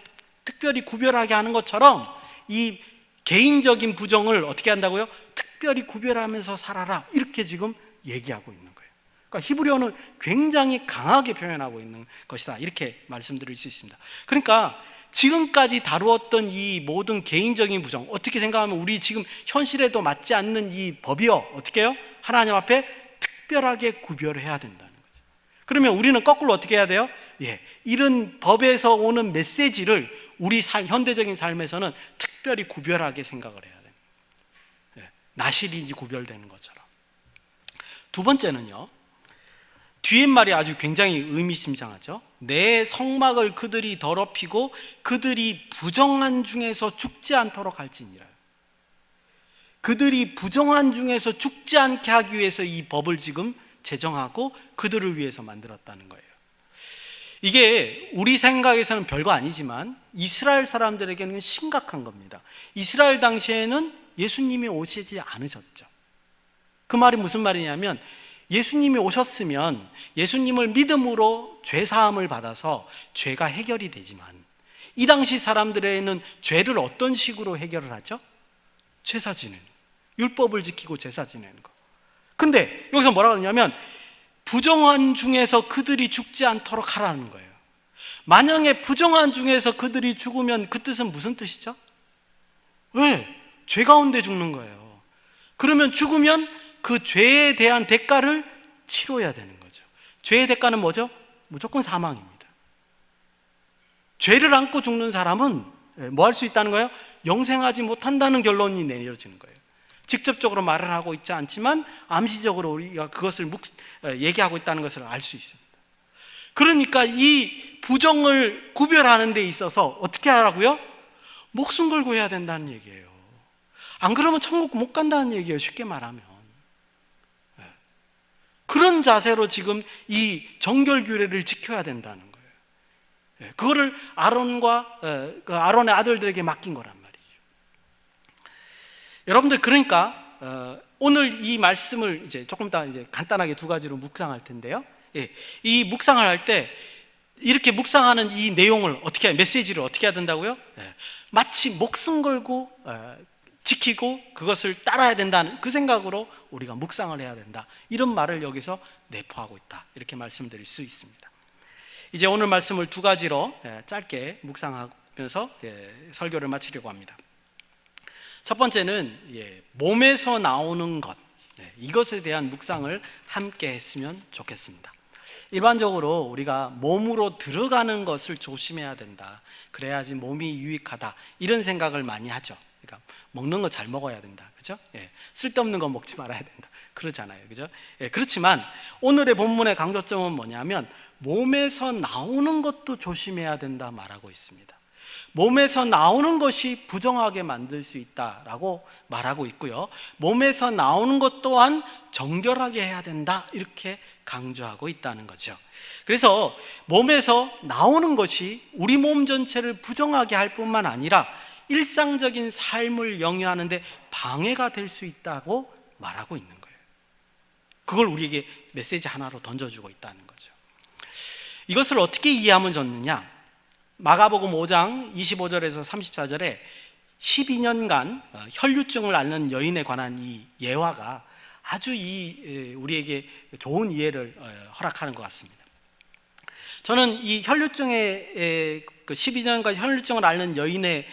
특별히 구별하게 하는 것처럼 이 개인적인 부정을 어떻게 한다고요? 특별히 구별하면서 살아라 이렇게 지금 얘기하고 있는 거예요. 그러니까 히브리어는 굉장히 강하게 표현하고 있는 것이다 이렇게 말씀드릴 수 있습니다. 그러니까 지금까지 다루었던 이 모든 개인적인 부정, 어떻게 생각하면 우리 지금 현실에도 맞지 않는 이 법이요, 어떻게 해요? 하나님 앞에 특별하게 구별해야 된다는 거죠. 그러면 우리는 거꾸로 어떻게 해야 돼요? 이런 법에서 오는 메시지를 우리 현대적인 삶에서는 특별히 구별하게 생각을 해야 돼요. 나실인지 구별되는 것처럼. 두 번째는요, 뒤에 말이 아주 굉장히 의미심장하죠. 내 성막을 그들이 더럽히고 그들이 부정한 중에서 죽지 않도록 할지니라. 그들이 부정한 중에서 죽지 않게 하기 위해서 이 법을 지금 제정하고 그들을 위해서 만들었다는 거예요. 이게 우리 생각에서는 별거 아니지만 이스라엘 사람들에게는 심각한 겁니다. 이스라엘 당시에는 예수님이 오시지 않으셨죠. 그 말이 무슨 말이냐면, 예수님이 오셨으면 예수님을 믿음으로 죄사함을 받아서 죄가 해결이 되지만, 이 당시 사람들에는 죄를 어떤 식으로 해결을 하죠? 제사 지내는, 율법을 지키고 제사 지내는 거. 근데 여기서 뭐라고 하냐면 부정한 중에서 그들이 죽지 않도록 하라는 거예요. 만약에 부정한 중에서 그들이 죽으면 그 뜻은 무슨 뜻이죠? 왜? 죄 가운데 죽는 거예요. 그러면 죽으면 그 죄에 대한 대가를 치러야 되는 거죠. 죄의 대가는 뭐죠? 무조건 사망입니다. 죄를 안고 죽는 사람은 뭐 할 수 있다는 거예요? 영생하지 못한다는 결론이 내려지는 거예요. 직접적으로 말을 하고 있지 않지만 암시적으로 우리가 그것을 얘기하고 있다는 것을 알 수 있습니다. 그러니까 이 부정을 구별하는 데 있어서 어떻게 하라고요? 목숨 걸고 해야 된다는 얘기예요. 안 그러면 천국 못 간다는 얘기예요. 쉽게 말하면. 그런 자세로 지금 이 정결규례를 지켜야 된다는 거예요. 그거를 아론의 아들들에게 맡긴 거란 말이죠. 여러분들, 그러니까 오늘 이 말씀을 이제 조금 더 이제 간단하게 두 가지로 묵상할 텐데요. 이 묵상을 할 때 이렇게 묵상하는 이 내용을 어떻게 메시지를 어떻게 해야 된다고요? 마치 목숨 걸고 지키고 그것을 따라야 된다는 그 생각으로 우리가 묵상을 해야 된다. 이런 말을 여기서 내포하고 있다. 이렇게 말씀드릴 수 있습니다. 이제 오늘 말씀을 두 가지로 짧게 묵상하면서 설교를 마치려고 합니다. 첫 번째는 몸에서 나오는 것, 이것에 대한 묵상을 함께 했으면 좋겠습니다. 일반적으로 우리가 몸으로 들어가는 것을 조심해야 된다. 그래야지 몸이 유익하다. 이런 생각을 많이 하죠. 그러니까 먹는 거 잘 먹어야 된다. 그죠? 쓸데없는 거 먹지 말아야 된다. 그러잖아요. 그죠? 그렇지만 오늘의 본문의 강조점은 뭐냐면 몸에서 나오는 것도 조심해야 된다 말하고 있습니다. 몸에서 나오는 것이 부정하게 만들 수 있다라고 말하고 있고요. 몸에서 나오는 것 또한 정결하게 해야 된다. 이렇게 강조하고 있다는 거죠. 그래서 몸에서 나오는 것이 우리 몸 전체를 부정하게 할 뿐만 아니라 일상적인 삶을 영위하는 데 방해가 될 수 있다고 말하고 있는 거예요. 그걸 우리에게 메시지 하나로 던져주고 있다는 거죠. 이것을 어떻게 이해하면 좋느냐? 마가복음 5장 25절에서 34절에 12년간 혈류증을 앓는 여인에 관한 이 예화가 아주 우리에게 좋은 이해를 허락하는 것 같습니다. 저는 이 혈류증의 12년간 혈류증을 앓는 여인의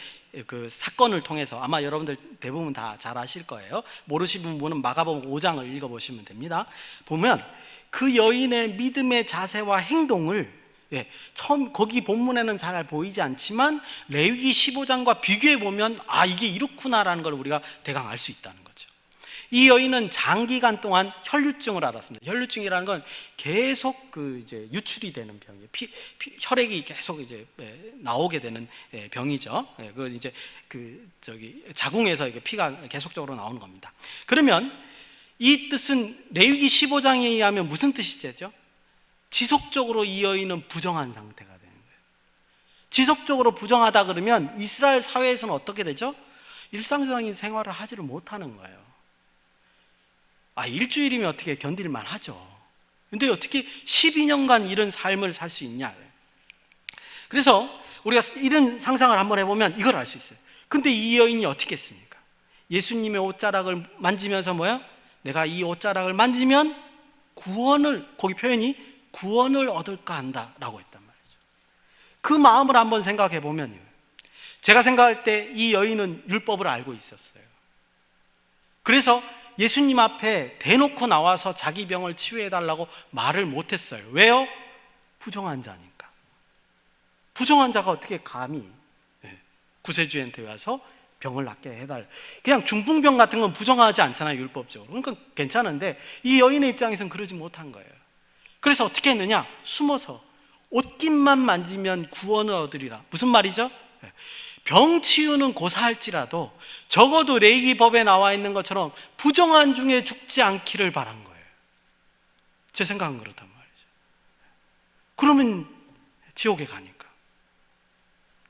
그 사건을 통해서 아마 여러분들 대부분 다 잘 아실 거예요. 모르시는 분은 마가복음 5장을 읽어보시면 됩니다. 보면 그 여인의 믿음의 자세와 행동을 처음 거기 본문에는 잘 보이지 않지만 레위기 15장과 비교해 보면 이게 이렇구나라는 걸 우리가 대강 알 수 있다는 거죠. 이 여인은 장기간 동안 혈류증을 앓았습니다. 혈류증이라는 건 계속 이제 유출이 되는 병이에요. 혈액이 계속 이제 나오게 되는 병이죠. 그 이제 자궁에서 이게 피가 계속적으로 나오는 겁니다. 그러면 이 뜻은 레위기 15장에 의하면 무슨 뜻이죠? 지속적으로 이 여인은 부정한 상태가 되는 거예요. 지속적으로 부정하다 그러면 이스라엘 사회에서는 어떻게 되죠? 일상적인 생활을 하지를 못하는 거예요. 일주일이면 어떻게 견딜만 하죠. 근데 어떻게 12년간 이런 삶을 살 수 있냐? 그래서 우리가 이런 상상을 한번 해보면 이걸 알 수 있어요. 근데 이 여인이 어떻게 했습니까? 예수님의 옷자락을 만지면서 내가 이 옷자락을 만지면 거기 표현이 구원을 얻을까 한다라고 했단 말이죠. 그 마음을 한번 생각해 보면요. 제가 생각할 때 이 여인은 율법을 알고 있었어요. 그래서 예수님 앞에 대놓고 나와서 자기 병을 치유해 달라고 말을 못했어요. 왜요? 부정한 자니까. 부정한 자가 어떻게 감히 구세주한테 와서 병을 낫게 해달. 그냥 중풍병 같은 건 부정하지 않잖아요, 율법적으로. 그러니까 괜찮은데 이 여인의 입장에서는 그러지 못한 거예요. 그래서 어떻게 했느냐? 숨어서 옷깃만 만지면 구원을 얻으리라. 무슨 말이죠? 병 치유는 고사할지라도 적어도 레위기법에 나와 있는 것처럼 부정한 중에 죽지 않기를 바란 거예요. 제 생각은 그렇단 말이죠. 그러면 지옥에 가니까.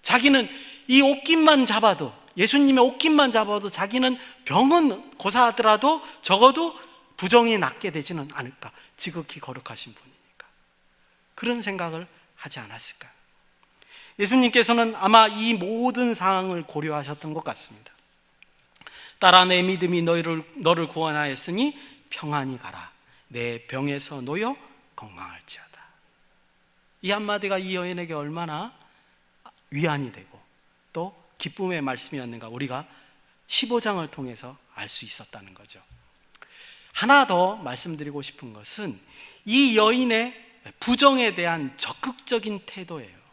자기는 이 옷깃만 잡아도, 예수님의 옷깃만 잡아도 자기는 병은 고사하더라도 적어도 부정이 낫게 되지는 않을까. 지극히 거룩하신 분이니까. 그런 생각을 하지 않았을까. 예수님께서는 아마 이 모든 상황을 고려하셨던 것 같습니다. 딸아, 내 믿음이 너를 구원하였으니 평안히 가라. 내 병에서 놓여 건강할지어다. 이 한마디가 이 여인에게 얼마나 위안이 되고 또 기쁨의 말씀이었는가 우리가 15장을 통해서 알 수 있었다는 거죠. 하나 더 말씀드리고 싶은 것은 이 여인의 부정에 대한 적극적인 태도예요.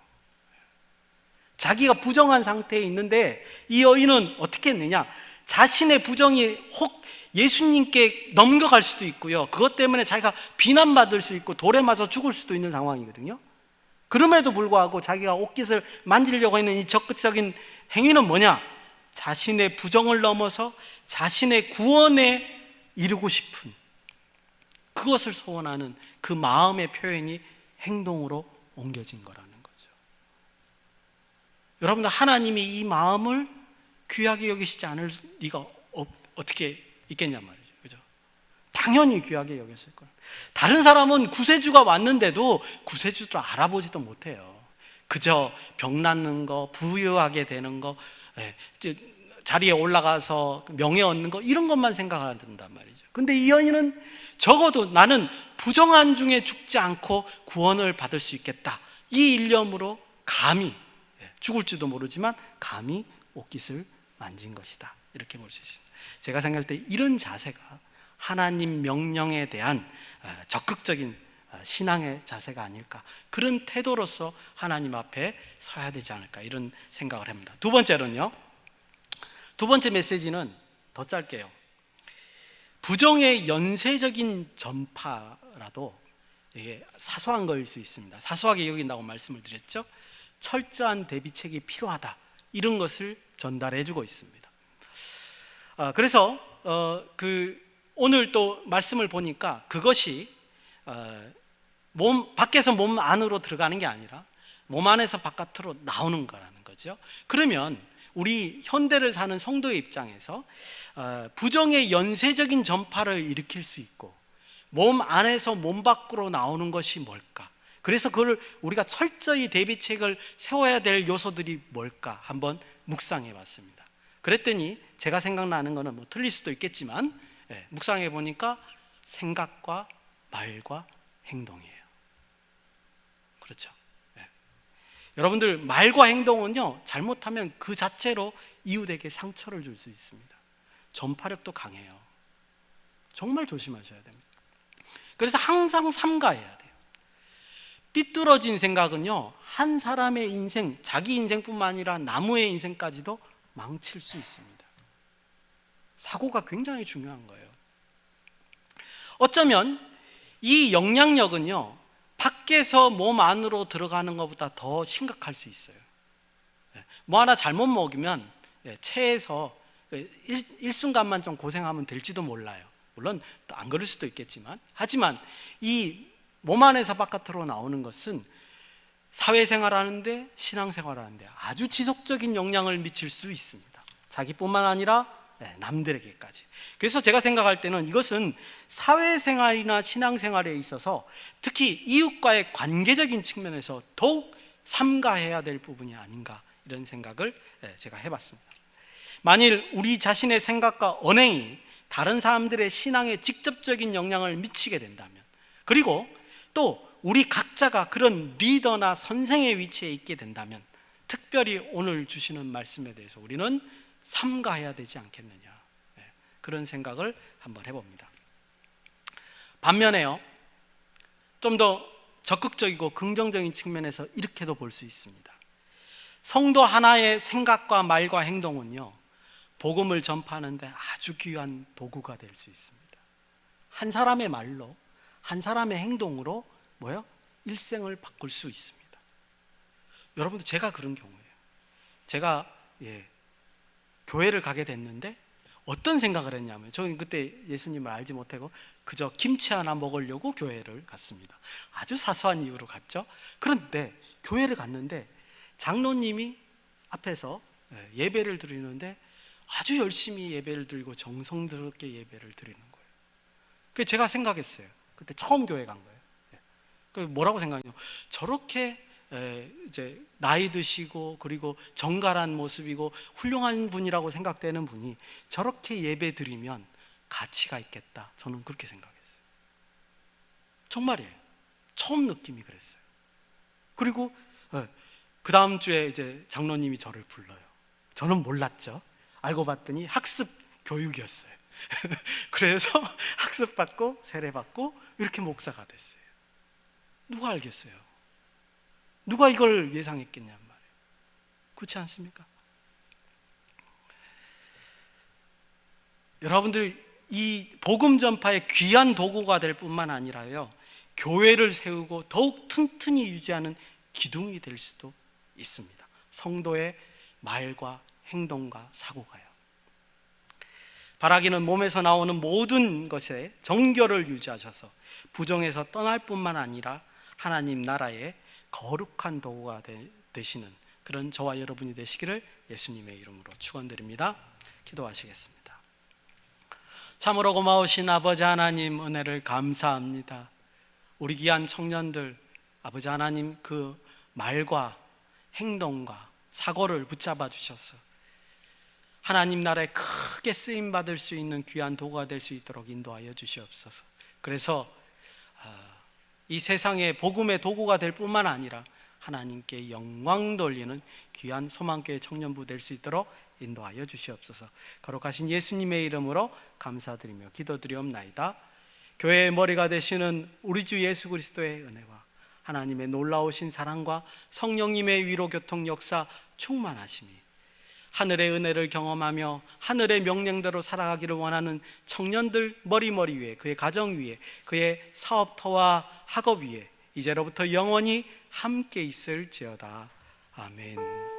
자기가 부정한 상태에 있는데 이 여인은 어떻게 했느냐? 자신의 부정이 혹 예수님께 넘겨갈 수도 있고요. 그것 때문에 자기가 비난받을 수 있고 돌에 맞아 죽을 수도 있는 상황이거든요. 그럼에도 불구하고 자기가 옷깃을 만지려고 하는 이 적극적인 행위는 뭐냐? 자신의 부정을 넘어서 자신의 구원에 이루고 싶은 그것을 소원하는 그 마음의 표현이 행동으로 옮겨진 거라는 거죠. 여러분들, 하나님이 이 마음을 귀하게 여기시지 않을 리가 어떻게 있겠냔 말이죠. 그죠? 당연히 귀하게 여겼을 거예요. 다른 사람은 구세주가 왔는데도 구세주도 알아보지도 못해요. 그저 병 낫는 거, 부유하게 되는 거, 자리에 올라가서 명예 얻는 거, 이런 것만 생각한단 말이죠. 근데 이 여인은 적어도 나는 부정한 중에 죽지 않고 구원을 받을 수 있겠다, 이 일념으로 감히, 죽을지도 모르지만 감히 옷깃을 만진 것이다, 이렇게 볼 수 있습니다. 제가 생각할 때 이런 자세가 하나님 명령에 대한 적극적인 신앙의 자세가 아닐까, 그런 태도로서 하나님 앞에 서야 되지 않을까, 이런 생각을 합니다. 두 번째로는요, 두 번째 메시지는 더 짧게요. 부정의 연쇄적인 전파라도 이게 사소한 거일 수 있습니다. 사소하게 여긴다고 말씀을 드렸죠. 철저한 대비책이 필요하다, 이런 것을 전달해 주고 있습니다. 그래서 오늘 또 말씀을 보니까 그것이 밖에서 몸 안으로 들어가는 게 아니라 몸 안에서 바깥으로 나오는 거라는 거죠. 그러면 우리 현대를 사는 성도의 입장에서 부정의 연쇄적인 전파를 일으킬 수 있고 몸 안에서 몸 밖으로 나오는 것이 뭘까? 그래서 그걸 우리가 철저히 대비책을 세워야 될 요소들이 뭘까 한번 묵상해 봤습니다. 그랬더니 제가 생각나는 거는 뭐 틀릴 수도 있겠지만 묵상해 보니까 생각과 말과 행동이에요. 그렇죠? 여러분들, 말과 행동은요, 잘못하면 그 자체로 이웃에게 상처를 줄 수 있습니다. 전파력도 강해요. 정말 조심하셔야 됩니다. 그래서 항상 삼가해야 돼요. 삐뚤어진 생각은요, 한 사람의 인생, 자기 인생뿐만 아니라 나무의 인생까지도 망칠 수 있습니다. 사고가 굉장히 중요한 거예요. 어쩌면 이 영향력은요, 밖에서 몸 안으로 들어가는 것보다 더 심각할 수 있어요. 뭐 하나 잘못 먹으면 체에서 일순간만 좀 고생하면 될지도 몰라요. 물론 또 안 그럴 수도 있겠지만, 하지만 이 몸 안에서 바깥으로 나오는 것은 사회생활하는데, 신앙생활하는데 아주 지속적인 영향을 미칠 수 있습니다. 자기뿐만 아니라 남들에게까지. 그래서 제가 생각할 때는 이것은 사회생활이나 신앙생활에 있어서 특히 이웃과의 관계적인 측면에서 더욱 삼가해야 될 부분이 아닌가, 이런 생각을 제가 해봤습니다. 만일 우리 자신의 생각과 언행이 다른 사람들의 신앙에 직접적인 영향을 미치게 된다면, 그리고 또 우리 각자가 그런 리더나 선생의 위치에 있게 된다면, 특별히 오늘 주시는 말씀에 대해서 우리는 삼가해야 되지 않겠느냐, 그런 생각을 한번 해봅니다. 반면에요, 좀 더 적극적이고 긍정적인 측면에서 이렇게도 볼 수 있습니다. 성도 하나의 생각과 말과 행동은요, 복음을 전파하는데 아주 귀한 도구가 될 수 있습니다. 한 사람의 말로, 한 사람의 행동으로 일생을 바꿀 수 있습니다. 여러분들, 제가 그런 경우예요. 제가 교회를 가게 됐는데 어떤 생각을 했냐면, 저는 그때 예수님을 알지 못하고 그저 김치 하나 먹으려고 교회를 갔습니다. 아주 사소한 이유로 갔죠. 그런데 교회를 갔는데 장로님이 앞에서 예배를 드리는데 아주 열심히 예배를 드리고 정성스럽게 예배를 드리는 거예요. 그래서 제가 생각했어요. 그때 처음 교회 간 거예요. 그 뭐라고 생각해요? 저렇게 이제 나이 드시고 그리고 정갈한 모습이고 훌륭한 분이라고 생각되는 분이 저렇게 예배 드리면 가치가 있겠다, 저는 그렇게 생각했어요. 정말이에요. 처음 느낌이 그랬어요. 그리고 그 다음 주에 이제 장로님이 저를 불러요. 저는 몰랐죠. 알고 봤더니 학습 교육이었어요. 그래서 학습받고 세례받고 이렇게 목사가 됐어요. 누가 알겠어요? 누가 이걸 예상했겠냔 말이에요. 그렇지 않습니까? 여러분들, 이 복음 전파의 귀한 도구가 될 뿐만 아니라요, 교회를 세우고 더욱 튼튼히 유지하는 기둥이 될 수도 있습니다. 성도의 말과 행동과 사고가요. 바라기는 몸에서 나오는 모든 것에 정결을 유지하셔서 부정에서 떠날 뿐만 아니라 하나님 나라의 거룩한 도구가 되시는 그런 저와 여러분이 되시기를 예수님의 이름으로 축원드립니다. 기도하시겠습니다. 참으로 고마우신 아버지 하나님, 은혜를 감사합니다. 우리 귀한 청년들, 아버지 하나님 그 말과 행동과 사고를 붙잡아 주셔서 하나님 나라에 크게 쓰임 받을 수 있는 귀한 도구가 될 수 있도록 인도하여 주시옵소서. 그래서 이 세상의 복음의 도구가 될 뿐만 아니라 하나님께 영광 돌리는 귀한 소망교회 청년부 될 수 있도록 인도하여 주시옵소서. 거룩하신 예수님의 이름으로 감사드리며 기도드리옵나이다. 교회의 머리가 되시는 우리 주 예수 그리스도의 은혜와 하나님의 놀라우신 사랑과 성령님의 위로 교통 역사 충만하심이 하늘의 은혜를 경험하며 하늘의 명령대로 살아가기를 원하는 청년들 머리 위에, 그의 가정 위에, 그의 사업터와 학업 위에 이제로부터 영원히 함께 있을지어다. 아멘.